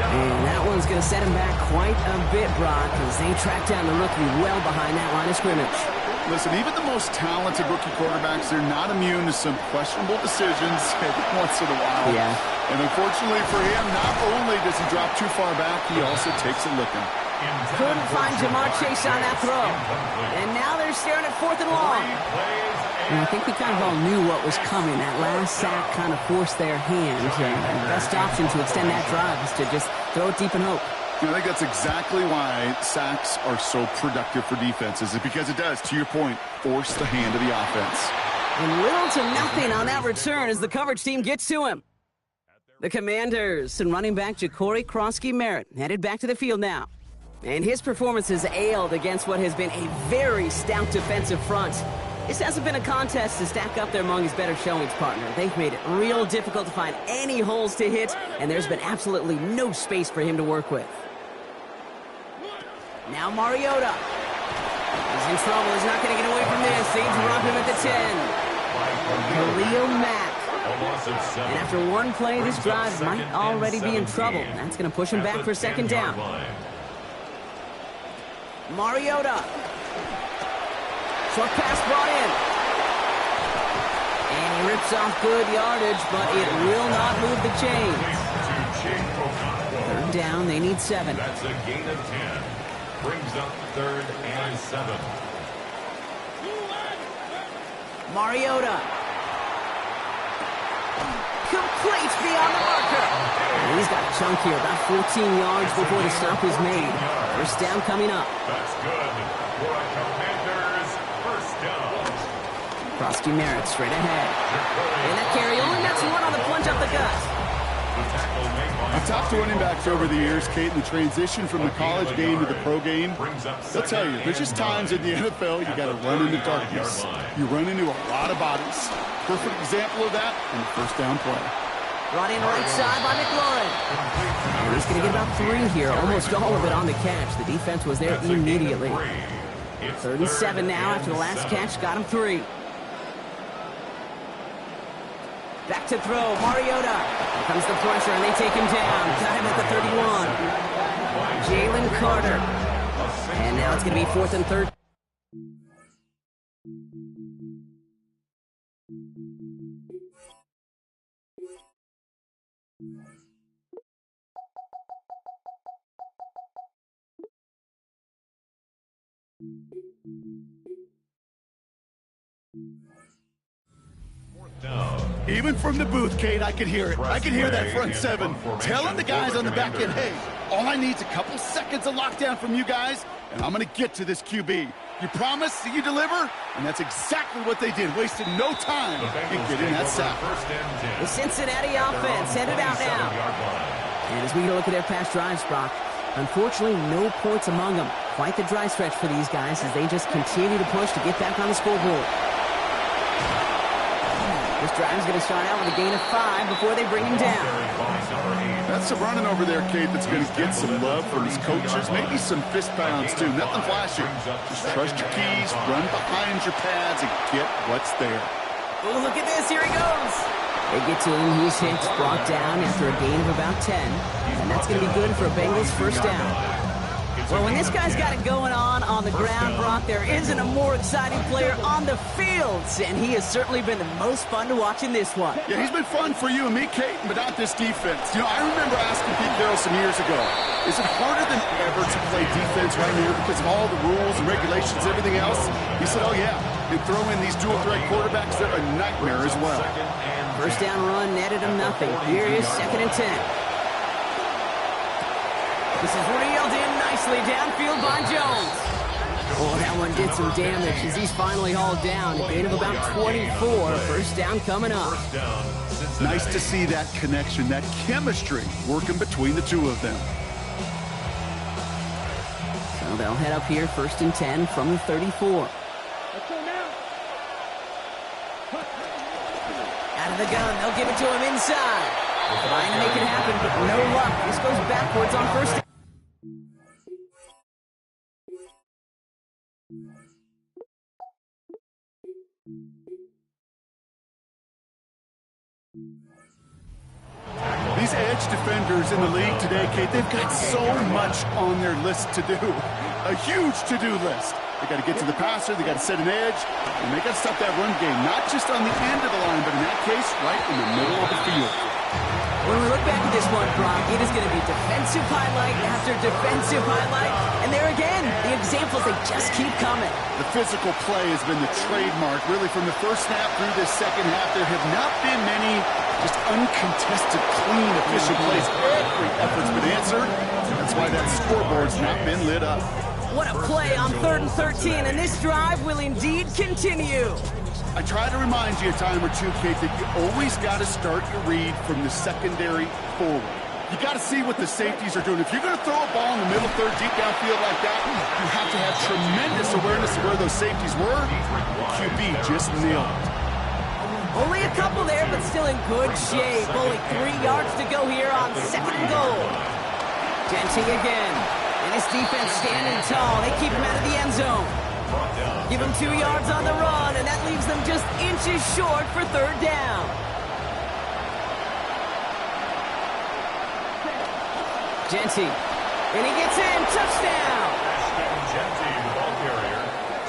And that one's going to set him back quite a bit, Brock, as they track down the rookie well behind that line of scrimmage. Listen, even the most talented rookie quarterbacks, they're not immune to some questionable decisions every once in a while. Yeah. And unfortunately for him, not only does he drop too far back, he also takes a licking. Couldn't find Jamar Chase on that throw. And now they're staring at 4th and long. And I think we kind of all knew what was coming. That last sack kind of forced their hand. And the best option to extend that drive is to just throw it deep and hope. I think that's exactly why sacks are so productive for defenses. It's because it does, to your point, force the hand of the offense. And little to nothing on that return as the coverage team gets to him. The Commanders and running back Ja'Cory Krosky-Merritt headed back to the field now. And his performance has ailed against what has been a very stout defensive front. This hasn't been a contest to stack up there among his better showings, partner. They've made it real difficult to find any holes to hit, and there's been absolutely no space for him to work with. Now Mariota. He's in trouble. He's not going to get away from this. They drop him at the 10. Khalil Mack. And after one play, this drive might already be in trouble. That's going to push him back for 2nd down. Mariota. Short pass brought in. And he rips off good yardage, but it will not move the chains. 3rd down, they need 7. That's a gain of 10. Brings up 3rd and 7. Mariota. Complete beyond the marker. And he's got a chunk here, about 14 yards before the stop is made. 1st down coming up. That's good for a Commanders 1st down. Krosky-Merritt straight ahead. And that carry only gets 1 on the plunge up the gut. I've talked to running backs over the years, Kate, in the transition from the college game to the pro game. They'll tell you, there's just times in the NFL you got to run into darkness. You run into a lot of bodies. Perfect example of that in the 1st down play. Brought in right side by McLaurin. And he's going to get about 3 here, almost all of it on the catch. The defense was there immediately. 3rd and 7 now after the last catch. Got him 3. Back to throw, Mariota. Here comes the pressure, and they take him down. Got him at the 31. Jalen Carter. And now it's going to be 4th and 3rd. Even from the booth, Kate, I could hear it. I could hear that front 7 telling the guys on the back end, hey, all I need is a couple seconds of lockdown from you guys, and I'm going to get to this QB. You promise that you deliver? And that's exactly what they did, wasted no time in getting that sack. The Cincinnati offense headed out now. And as we look at their past drives, Brock, unfortunately, no points among them. Quite the dry stretch for these guys as they just continue to push to get back on the scoreboard. This drive's going to start out with a gain of 5 before they bring him down. That's some running over there, Kate, that's going to get some love from his coaches. Maybe some fist pounds, too. Nothing flashy. Just trust your keys, run behind your pads, and get what's there. Oh, look at this. Here he goes. They get to him. He's hit, brought down after a gain of about 10. And that's going to be good for a Bengals 1st down. Well, when this guy's got it going on the ground, Brock, there isn't a more exciting player on the field. And he has certainly been the most fun to watch in this one. Yeah, he's been fun for you and me, Kate, but not this defense. You know, I remember asking Pete Carroll some years ago, is it harder than ever to play defense right here because of all the rules and regulations, everything else? He said, oh, yeah. And throw in these dual-threat quarterbacks, they're a nightmare as well. 1st down run netted him nothing. Here is 2nd and 10. This is reeled in nicely downfield by Jones. Oh, that one did some damage as he's finally hauled down. A gain of about 24. 1st down coming up. Nice to see that connection, that chemistry working between the two of them. So they'll head up here 1st and 10 from the 34. Let's go now. Out of the gun, they'll give it to him inside. Trying to make it happen, but no luck. This goes backwards on 1st. These edge defenders in the league today, Kate, they've got so much on their list to do. A huge to-do list. They got to get to the passer, they got to set an edge, and they got to stop that run game, not just on the end of the line, but in that case, right in the middle of the field. When we look back at this one, Brock, it is going to be defensive highlight after defensive highlight. And there again, the examples, they just keep coming. The physical play has been the trademark, really, from the first snap through this second half. There have not been many just uncontested, clean, efficient plays. Every effort's been answered. That's why that scoreboard's not been lit up. What a play on 3rd and 13, and this drive will indeed continue. I try to remind you a time or two, Kate, that you always got to start your read from the secondary forward. You got to see what the safeties are doing. If you're going to throw a ball in the middle third, deep downfield like that, you have to have tremendous awareness of where those safeties were. The QB just nailed it. Only a couple there, but still in good shape. Only 3 yards to go here on 2nd and goal. Genty again. And his defense standing tall. They keep him out of the end zone. Give him 2 yards on the run, and that leaves them just inches short for 3rd down. Genty. And he gets in. Touchdown.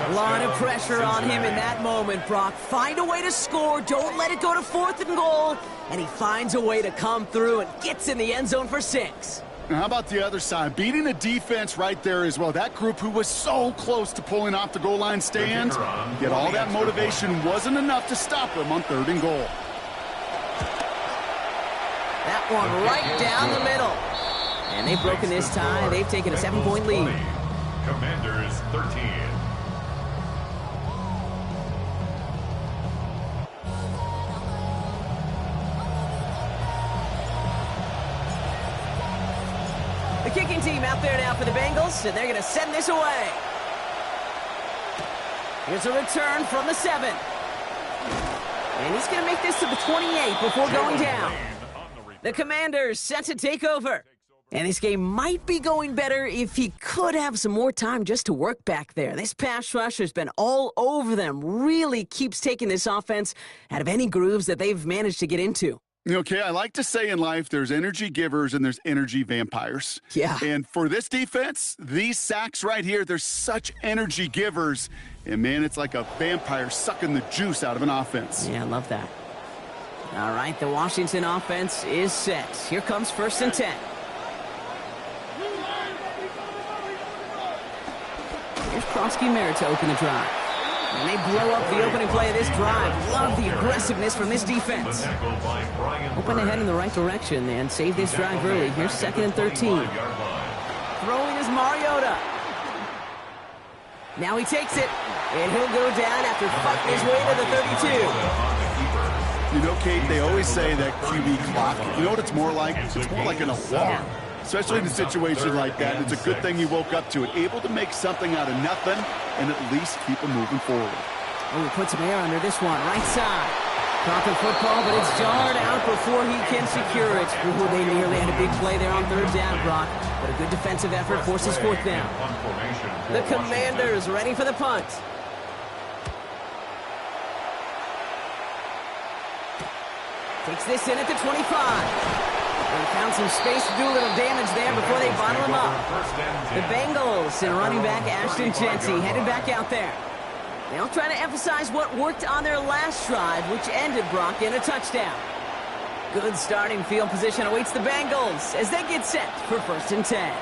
A lot of pressure on him in that moment, Brock. Find a way to score. Don't let it go to 4th and goal. And he finds a way to come through and gets in the end zone for 6. Now, how about the other side? Beating the defense right there as well. That group who was so close to pulling off the goal line stand, yet all that motivation wasn't enough to stop them on 3rd and goal. That one right down the middle. And they've broken this tie. They've taken a 7-point lead. Commanders 13. The kicking team out there now for the Bengals, and they're going to send this away. Here's a return from the 7. And he's going to make this to the 28 before going down. The Commanders set to take over. And this game might be going better if he could have some more time just to work back there. This pass rush has been all over them. Really keeps taking this offense out of any grooves that they've managed to get into. Okay, I like to say in life there's energy givers and there's energy vampires. Yeah. And for this defense, these sacks right here, they're such energy givers. And, man, it's like a vampire sucking the juice out of an offense. Yeah, I love that. All right, the Washington offense is set. Here comes 1st and 10. Here's Krosky-Merritt to open the drive. And they blow up the opening play of this drive. Love the aggressiveness from this defense. Open ahead in the right direction and save this drive early. Here's 2nd and 13. Throwing is Mariota. Now he takes it, and he'll go down after fighting his way to the 32. You know, Kate, they always say that QB clock, you know what it's more like? It's more like an alarm. Especially in a situation like that, it's a good thing you woke up to it. Able to make something out of nothing and at least keep them moving forward. Oh, he puts some air under this one, right side. Talking football, but it's jarred out before he can secure it. Ooh, they nearly had a big play there on 3rd down, Brock. But a good defensive effort forces 4th down. The Commanders ready for the punt. Takes this in at the 25. They found some space to do a little damage there before they bottle him up. The Bengals and running back Ashton Genty headed back out there. They'll try to emphasize what worked on their last drive, which ended, Brock, in a touchdown. Good starting field position awaits the Bengals as they get set for 1st and 10.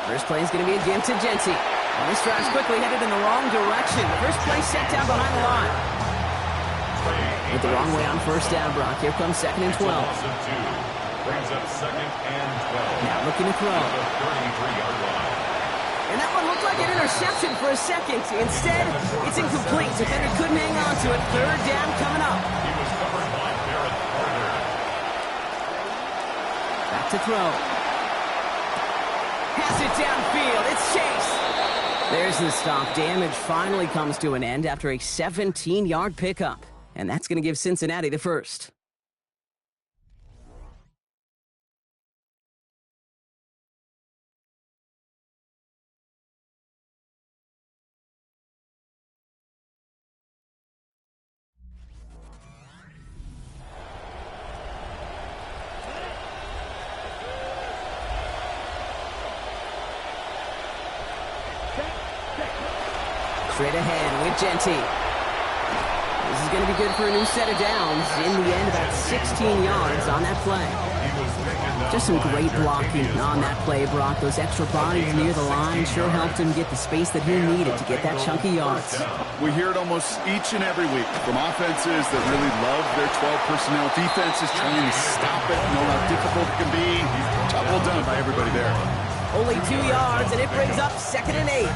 First play is going to be again to Genty. And this drive's quickly headed in the wrong direction. First play set down behind the line. With the wrong way on 1st down, Brock. Here comes 2nd and 12. Brings up 2nd and 12. Now looking to throw. And that one looked like an interception for a second. Instead, it's incomplete. Defender couldn't hang on to it. 3rd down coming up. He was covered by Barrett Carter. Back to throw. Pass it downfield. It's There's the stop. Damage finally comes to an end after a 17-yard pickup. And that's going to give Cincinnati the first. Straight ahead with Genty. This is going to be good for a new set of downs. In the end, about 16 yards on that play. Just some great blocking on that play, Brock. Those extra bodies near the line sure helped him get the space that he needed to get that chunky yards. We hear it almost each and every week from offenses that really love their 12 personnel. Defenses trying to stop it, know how difficult it can be. Job well done by everybody there. Only 2 yards, and it brings up 2nd and 8.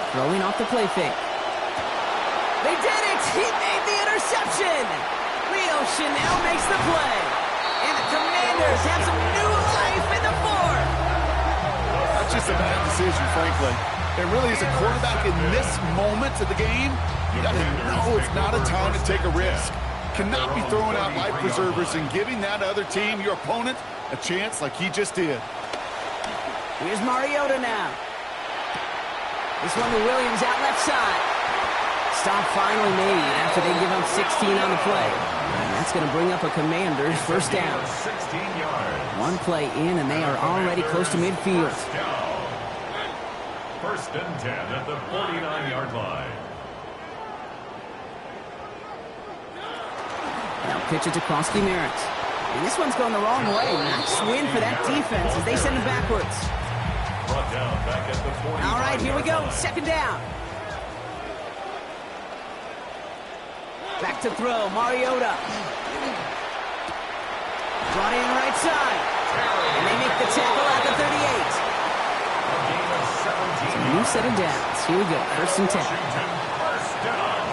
Throwing off the play fake. They did it! He made the interception! Leo Chanel makes the play. And the Commanders have some new life in the fourth. That's just a bad decision, frankly. It really is a quarterback in this moment of the game. You got to know it's not a time to take a risk. Cannot be throwing out life preservers and giving that other team, your opponent, a chance like he just did. Here's Mariota now. This one to Williams out left side. Stop finally made after they give up 16 on the play. And that's going to bring up a Commanders first down. 16 yards. One play in, and they are already close to midfield. First and 10 at the 49-yard line. Now pitch it to Krosky Merritt. And this one's going the wrong way. Nice win for that defense as they send him backwards. Brought down back at the 40. All right, here we go. 2nd down. Back to throw. Mariota. Brought in right side. And they make the tackle at the 38. It's a new set of downs. Here we go. 1st and 10. First down.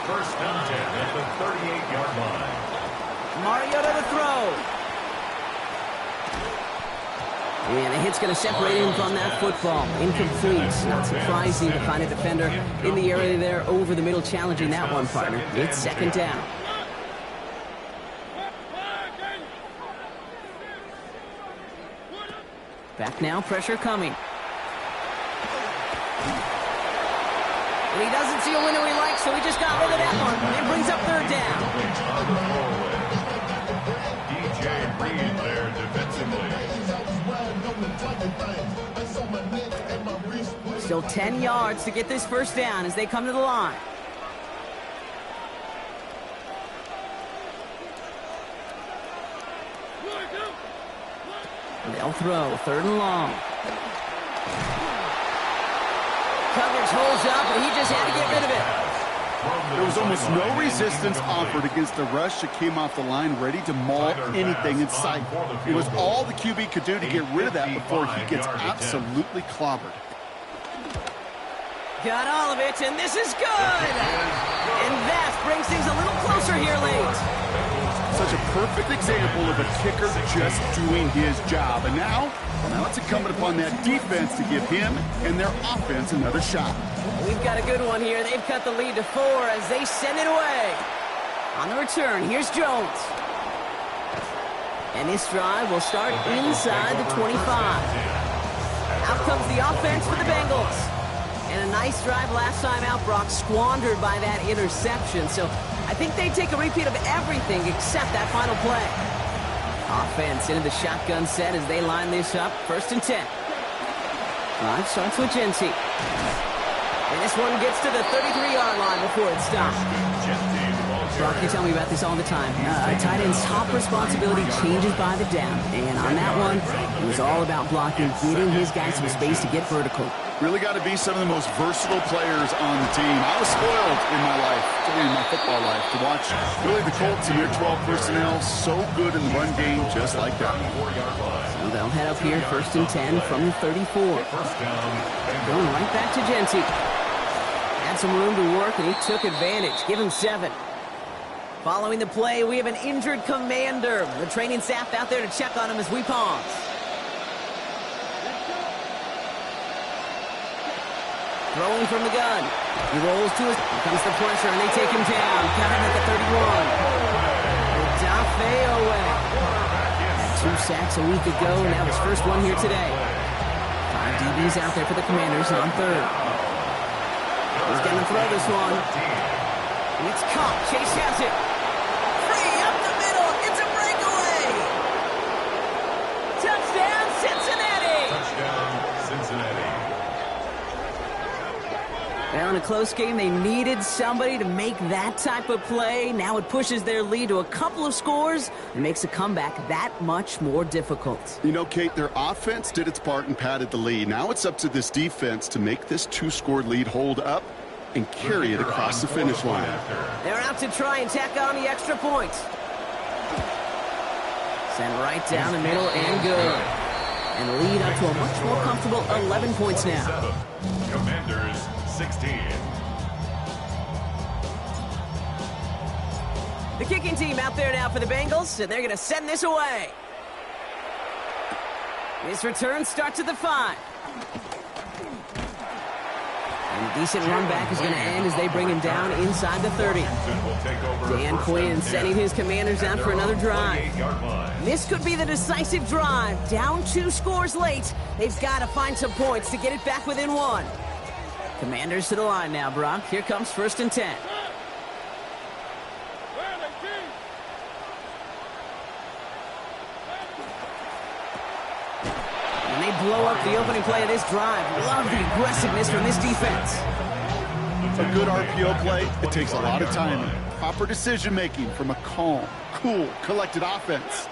First and 10 at the 38-yard line. Mariota to throw. And the hit's going to separate him from that football. Incomplete. Not surprising to find a defender in the area there over the middle challenging that one, partner. It's 2nd down. Back now, pressure coming. And he doesn't see a window he likes, so he just got rid of that one. It brings up 3rd down. DJ Reed there defensively. Still 10 yards to get this first down as they come to the line. They'll throw. 3rd and long. Coverage holds up, and he just had to get rid of it. There was almost no resistance offered against the rush that came off the line ready to maul anything in sight. It was all the QB could do to get rid of that before he gets absolutely clobbered. Got all of it, and this is good! And that brings things a little closer here late. Such a perfect example of a kicker just doing his job. And now it's incumbent upon that defense to give him and their offense another shot. We've got a good one here. They've cut the lead to 4 as they send it away. On the return, here's Jones. And this drive will start inside the 25. Out comes the offense for the Bengals. And a nice drive last time out, Brock, squandered by that interception. So I think they take a repeat of everything except that final play. Offense into the shotgun set as they line this up. 1st and 10. Drive starts with Genty. And this one gets to the 33-yard line before it stops. Brock, you tell me about this all the time. Tight end's top responsibility changes by the down. And on that one, it was all about blocking, getting his guys some space to get vertical. Really got to be some of the most versatile players on the team. I was spoiled in my life, in my football life, to watch really the Colts and their 12 personnel so good in the run game just like that. So they'll head up here, 1st and 10 from the 34. Going right back to Genty. Had some room to work, and he took advantage. Give him 7. Following the play, we have an injured Commander. The training staff out there to check on him as we pause. Throwing from the gun. He rolls to his... Here comes the pressure, and they take him down. Got him at the 31. Dafe away. 2 sacks a week ago, and now his first one here today. 5 DBs out there for the Commanders on third. He's going to throw this one. And it's caught. Chase has it. Free up the middle. It's a breakaway. Touchdown, Cincinnati. Touchdown, Cincinnati. Well, in a close game, they needed somebody to make that type of play. Now it pushes their lead to a couple of scores and makes a comeback that much more difficult. You know, Kate, their offense did its part and padded the lead. Now it's up to this defense to make this 2-score lead hold up and carry it across the finish line. They're out to try and tack on the extra point. Send right down the middle and good. And lead up to a much more comfortable 11 points now. Commanders 16. The kicking team out there now for the Bengals, and they're going to send this away. This return starts at the 5. And a decent run back is going to end as they bring him down inside the 30. Dan Quinn sending his Commanders out for another drive. This could be the decisive drive. Down 2 scores late. They've got to find some points to get it back within 1. Commanders to the line now, Brock. Here comes 1st and 10. And they blow up the opening play of this drive. Love the aggressiveness from this defense. A good RPO play, it takes a lot of timing. Proper decision-making from a calm, cool, collected offense.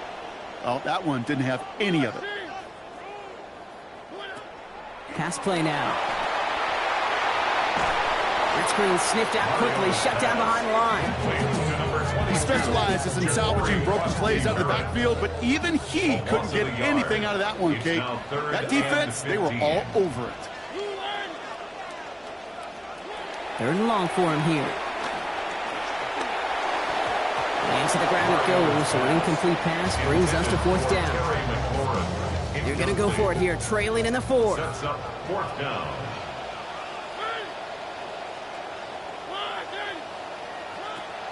Well, that one didn't have any of it. Pass play now. That screen sniffed out quickly, shut down behind the line. He specializes in salvaging broken plays out of the backfield, but even he couldn't get anything out of that one, Kate. That defense, they were all over it. 3rd and long for him here. And to the ground it goes, so an incomplete pass brings us to 4th down. They're going to go for it here, trailing in the 4th. Sets up 4th down.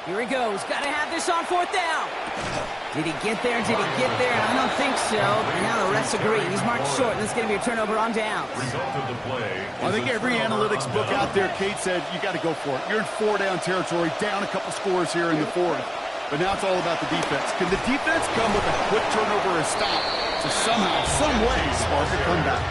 Here he goes. Got to have this on 4th down. Did he get there? Did he get there? I don't think so. But now the refs agree. He's marked short, and this is going to be a turnover on downs. Result of the play. I think every analytics book out there, Kate, said you got to go for it. You're in 4-down territory, down a couple scores here in the 4th. But now it's all about the defense. Can the defense come with a quick turnover or a stop to somehow, some way, spark a comeback?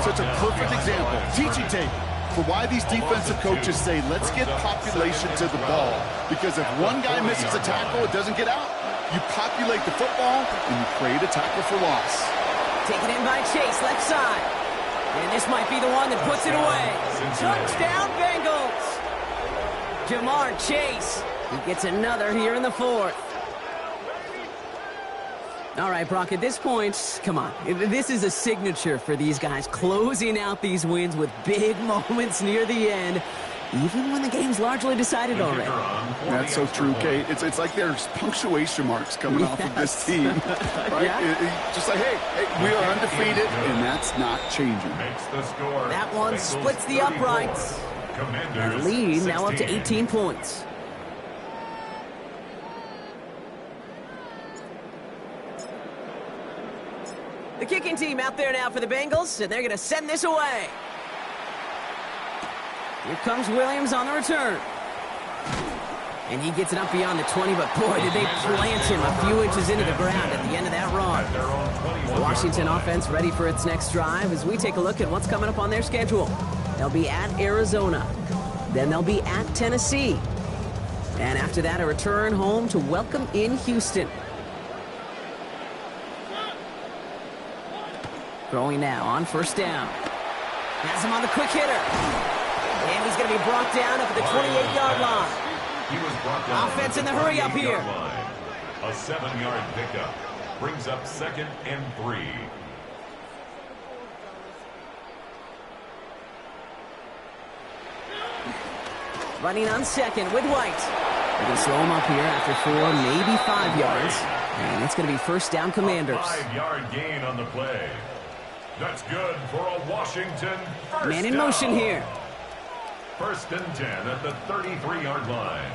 Such a perfect example. Teaching tape for why these defensive coaches say, let's get population to the ball. Because if one guy misses a tackle, it doesn't get out. You populate the football, and you create a tackle for loss. Taken in by Chase, left side. And this might be the one that puts it away. Touchdown, Bengals! Jamar Chase. He gets another here in the 4th. All right, Brock, at this point, come on. This is a signature for these guys, closing out these wins with big moments near the end, even when the game's largely decided already. That's so true, Kate. It's like there's punctuation marks coming off of this team. Right? Yeah. Just like, hey, we are undefeated, and that's not changing. Makes the score. That one splits the uprights. And the lead now up to 18 points. The kicking team out there now for the Bengals, and they're going to send this away. Here comes Williams on the return. And he gets it up beyond the 20, but boy, did they plant him a few inches into the ground at the end of that run. The Washington offense ready for its next drive as we take a look at what's coming up on their schedule. They'll be at Arizona. Then they'll be at Tennessee. And after that, a return home to welcome in Houston. Throwing now on 1st down. Has him on the quick hitter. And he's going to be brought down up at the 28-yard line. He was brought down. Offense in the hurry up here. A 7-yard pickup brings up 2nd and 3. Running on 2nd with White. They're going to slow him up here after 4, maybe 5 yards. And it's going to be first down, Commanders. 5-yard gain on the play. That's good for a Washington first Man in down. motion here. First and 10 at the 33-yard line.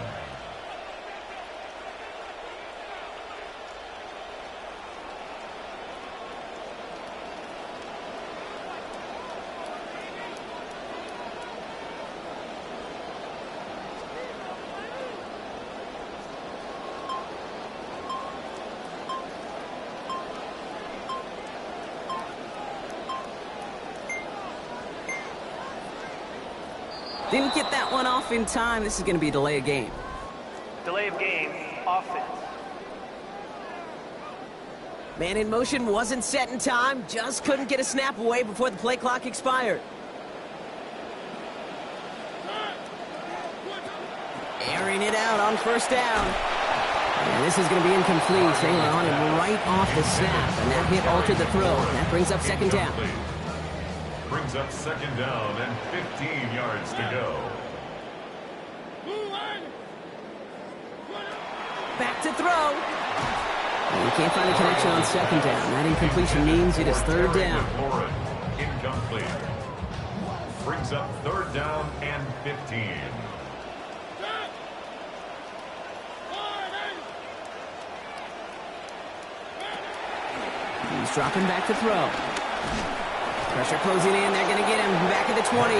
Didn't get that one off in time. This is going to be a delay of game. Delay of game, offense. Man in motion wasn't set in time. Just couldn't get a snap away before the play clock expired. Airing it out on first down. And this is going to be incomplete. They were on him right off the snap, and that hit altered the throw. That brings up second down. Brings up second down and 15 yards to go. Back to throw. And you can't find a connection on second down. That incompletion means it is third down. Incomplete. Brings up third down and 15. He's dropping back to throw. Pressure closing in. They're going to get him back at the 20.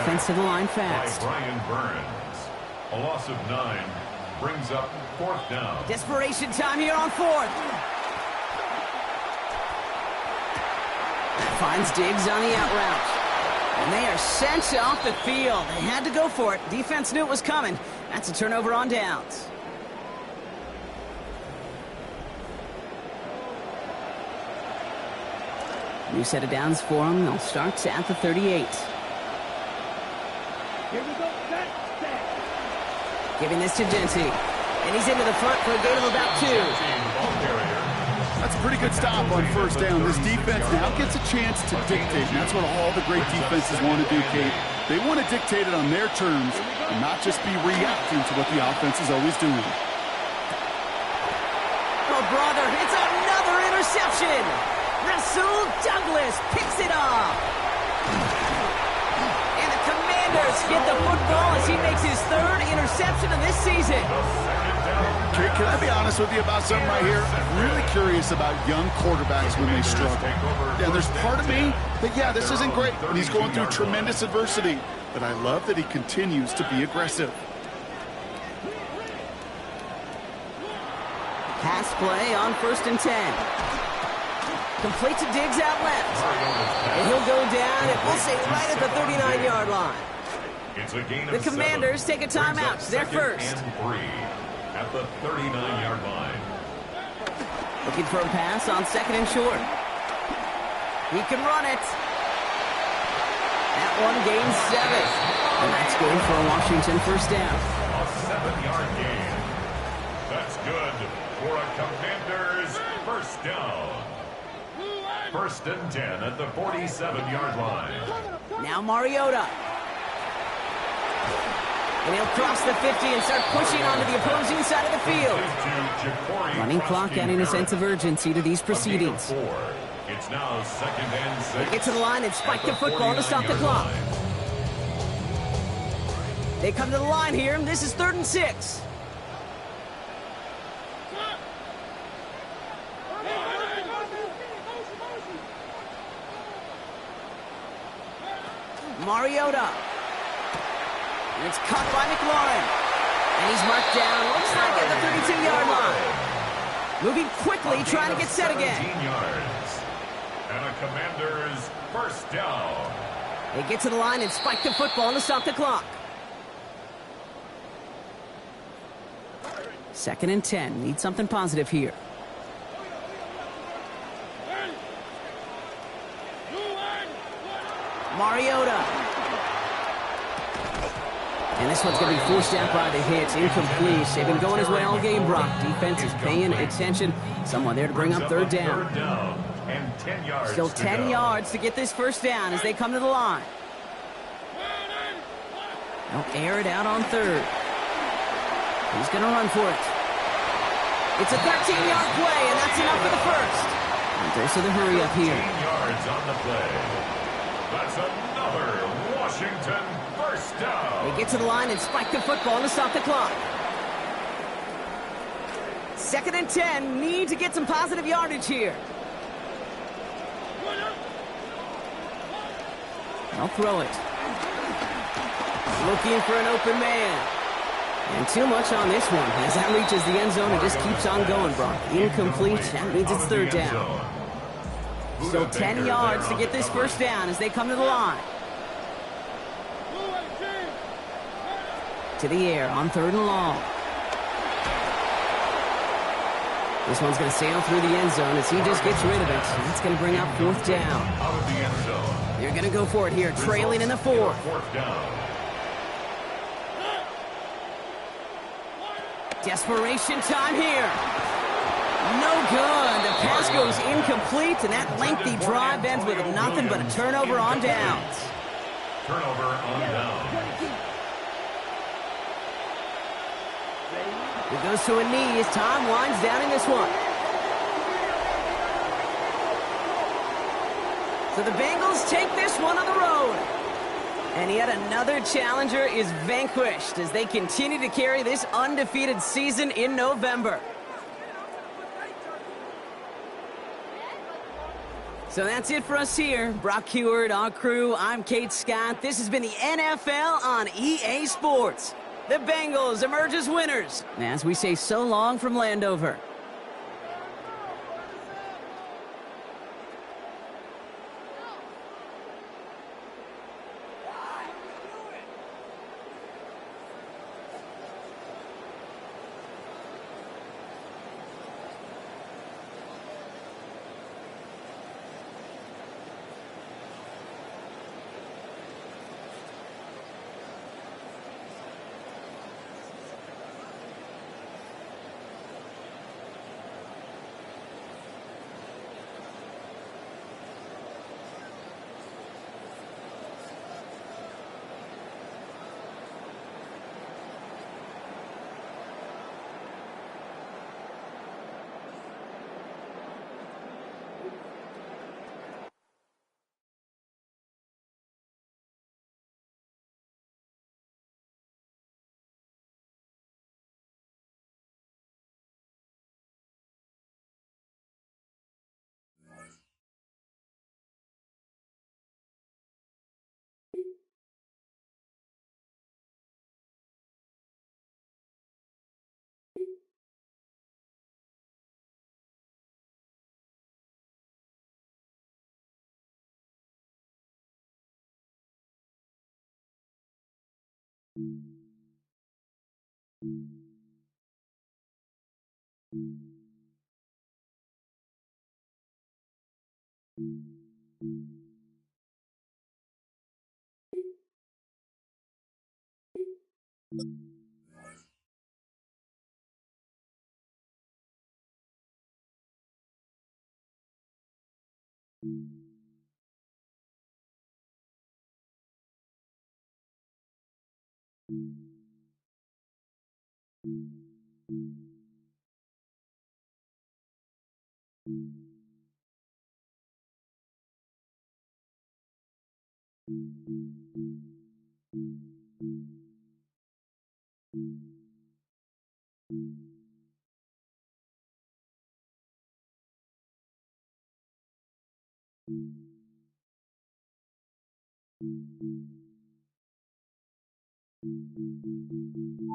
Offense to the line fast. Brian Burns. A loss of 9 brings up fourth down. Desperation time here on fourth. Finds Diggs on the out route. And they are sent off the field. They had to go for it. Defense knew it was coming. That's a turnover on downs. New set of downs for them. They'll start at the 38. Here we go. Set. Giving this to Genty. And he's into the front for a gain of about 2. That's a pretty good stop on first down. This defense now gets a chance to dictate, and that's what all the great defenses want to do, Kate. They want to dictate it on their terms and not just be reacting to what the offense is always doing. Oh, brother, it's another interception. Rasul Douglas picks it up. And the Commanders get the football as he makes his 3rd interception of this season. Kate, can I be honest with you about something right here? I'm really curious about young quarterbacks when they struggle. And there's part of me that, yeah, this isn't great, and he's going through tremendous adversity. But I love that he continues to be aggressive. Pass play on 1st and 10. Complete to Diggs out left. And he'll go down, and we'll say right at the 39-yard line. It's a gain of the Commanders 7. take a timeout. They're first. And 3 at the 39-yard line. Looking for a pass on 2nd and short. He can run it. That one gains 7. And that's good for a Washington first down. A 7-yard gain. That's good for a Commanders first down. First and 10 at the 47-yard line. Now Mariota. And he'll cross the 50 and start pushing onto the opposing side of the field. Running clock adding a sense of urgency to these proceedings. It's now 2nd and 6. They get to the line and spike the football to stop the clock. They come to the line here, and this is 3rd and 6. Mariota. And it's caught by McLaurin. And he's marked down, looks like at the 32-yard line. Moving quickly, trying to get set again. 17 yards. And a Commanders first down. They get to the line and spike the football to stop the clock. 2nd and 10. Need something positive here. Mariota. And this one's going to be forced out by the hits. Incomplete. They've been going his way all game, Brock. Defense is paying attention. Someone there to bring up third down. And 10 yards. Still 10 yards to get this first down as they come to the line. They'll air it out on 3rd. He's going to run for it. It's a 13-yard play, and that's enough for the first. And dose of the hurry up here. 13 yards on the play. That's another Washington first down. They get to the line and spike the football to stop the clock. 2nd and 10. Need to get some positive yardage here. I'll throw it. Looking for an open man. And too much on this one. As that reaches the end zone, it just keeps on going, Brock. Incomplete. That means it's 3rd down. Still 10 yards to get this first down as they come to the line. To the air on 3rd and long. This one's going to sail through the end zone as he just gets rid of it. That's going to bring up 4th down. Out of the end zone. They're going to go for it here, trailing in the 4th. 4th down. Desperation time here. No good. The pass goes incomplete, and that lengthy drive ends with nothing but a turnover on downs. Turnover on downs. It goes to a knee as time winds down in this one. So the Bengals take this one on the road. And yet another challenger is vanquished as they continue to carry this undefeated season in November. So that's it for us here. Brock Heward, our crew, I'm Kate Scott. This has been the NFL on EA Sports. The Bengals emerge as winners, as we say so long from Landover.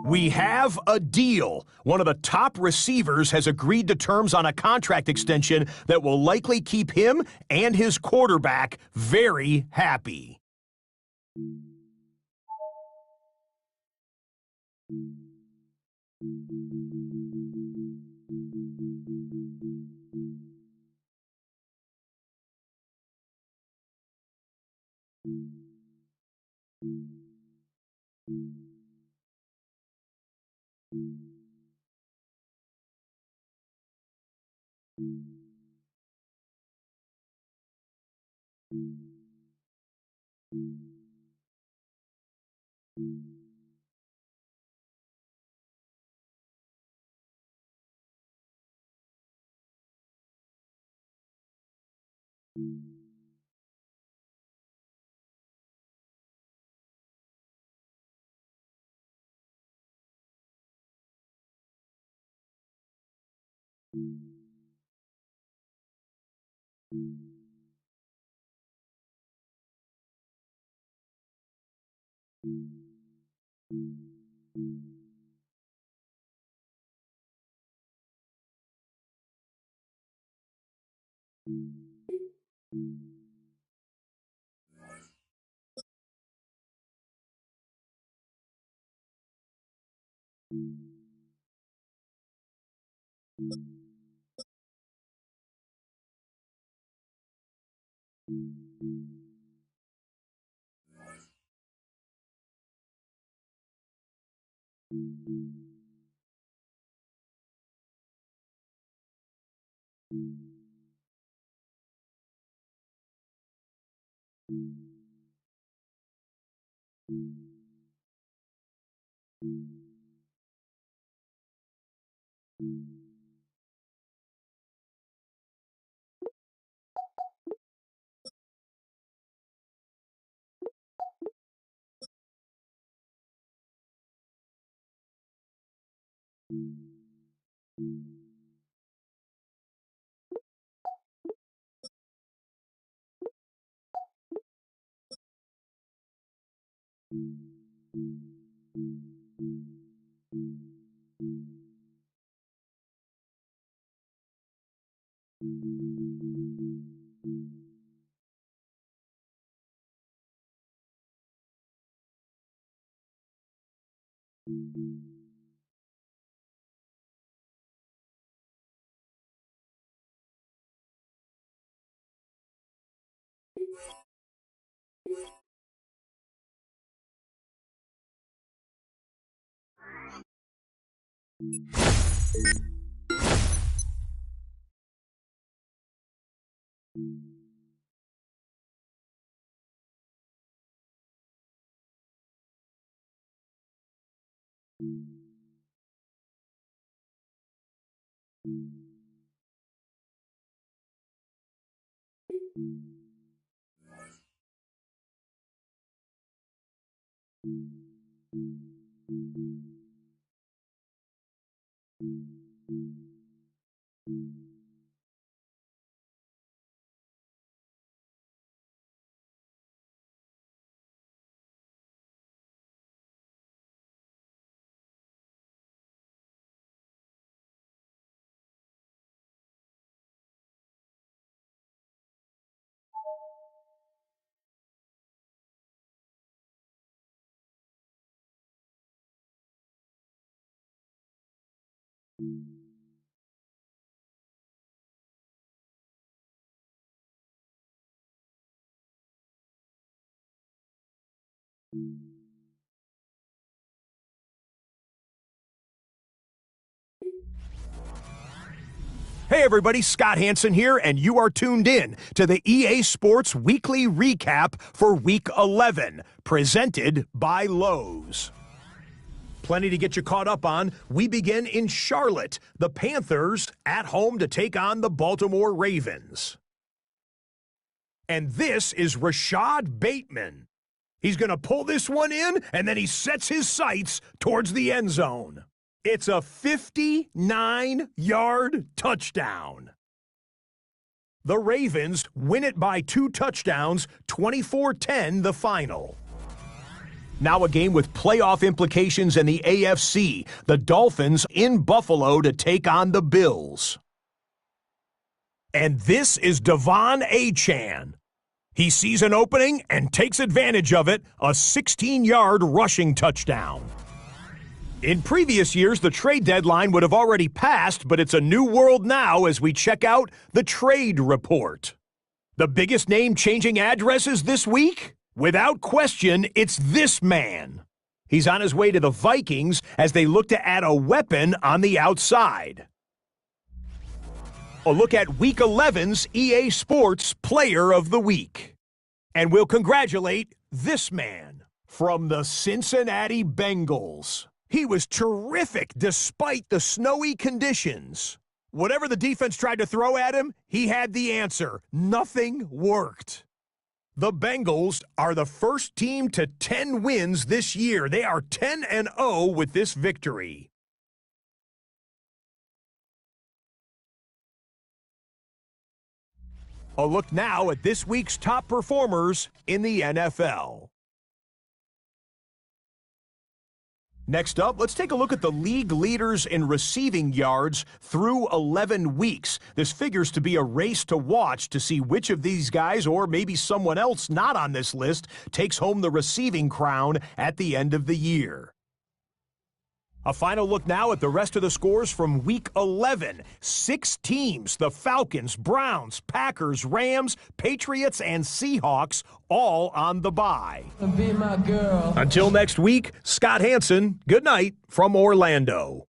We have a deal. One of the top receivers has agreed to terms on a contract extension that will likely keep him and his quarterback very happy. Hey everybody, Scott Hansen here, and you are tuned in to the EA Sports Weekly Recap for Week 11, presented by Lowe's. Plenty to get you caught up on. We begin in Charlotte. The Panthers at home to take on the Baltimore Ravens. And this is Rashad Bateman. He's going to pull this one in, and then he sets his sights towards the end zone. It's a 59-yard touchdown. The Ravens win it by 2 touchdowns, 24-10 the final. Now a game with playoff implications in the AFC. The Dolphins in Buffalo to take on the Bills. And this is Devon Achane. He sees an opening and takes advantage of it, a 16-yard rushing touchdown. In previous years, the trade deadline would have already passed, but it's a new world now as we check out the trade report. The biggest name-changing addresses this week? Without question, it's this man. He's on his way to the Vikings as they look to add a weapon on the outside. A look at Week 11's EA Sports Player of the Week. And we'll congratulate this man from the Cincinnati Bengals. He was terrific despite the snowy conditions. Whatever the defense tried to throw at him, he had the answer. Nothing worked. The Bengals are the first team to 10 wins this year. They are 10-0 with this victory. A look now at this week's top performers in the NFL. Next up, let's take a look at the league leaders in receiving yards through 11 weeks. This figures to be a race to watch to see which of these guys, or maybe someone else not on this list, takes home the receiving crown at the end of the year. A final look now at the rest of the scores from Week 11. 6 teams, the Falcons, Browns, Packers, Rams, Patriots, and Seahawks, all on the bye. Be my girl. Until next week, Scott Hansen, good night from Orlando.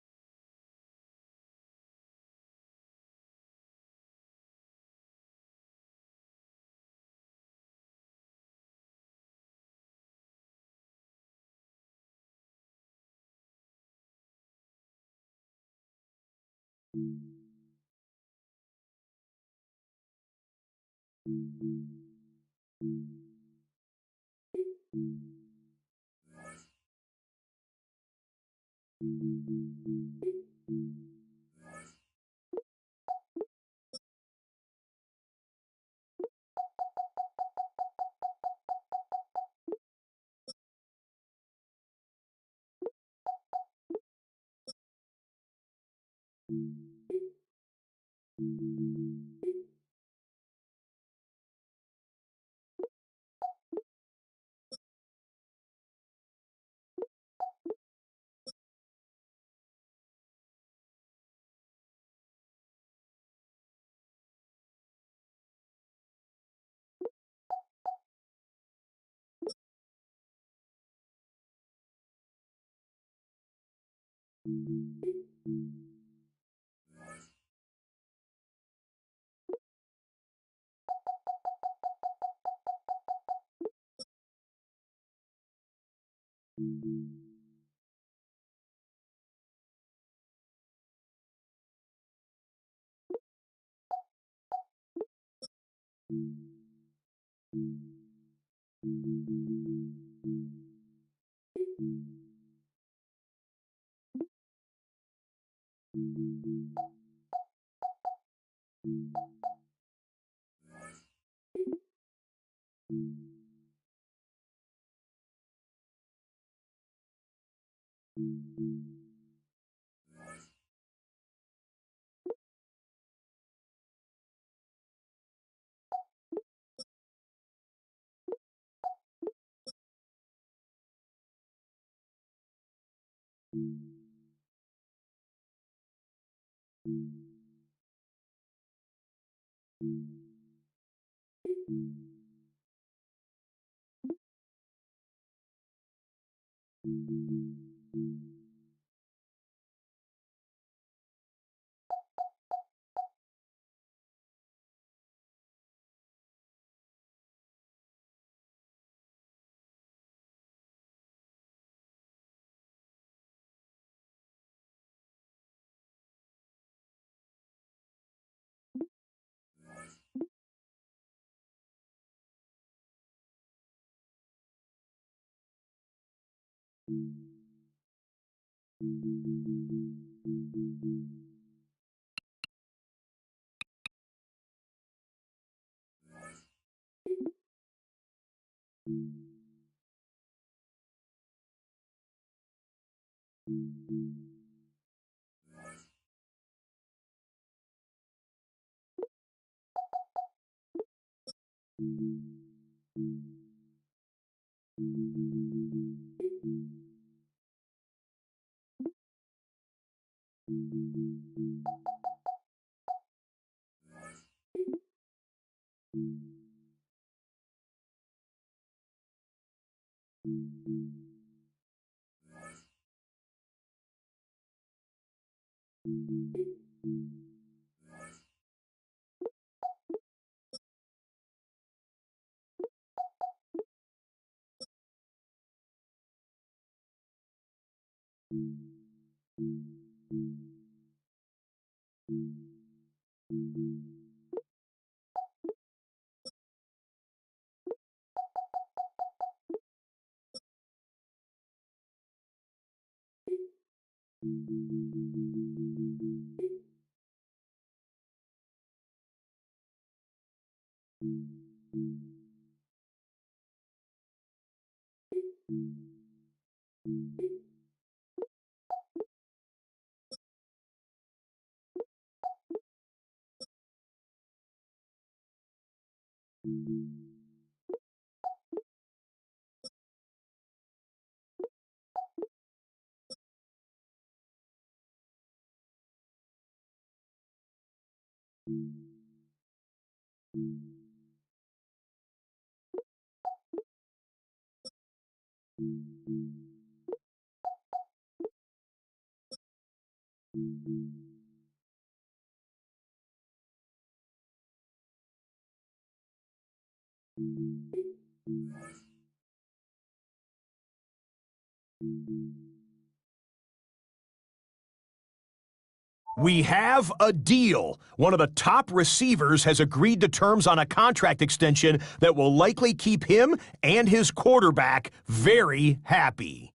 We have a deal. One of the top receivers has agreed to terms on a contract extension that will likely keep him and his quarterback very happy.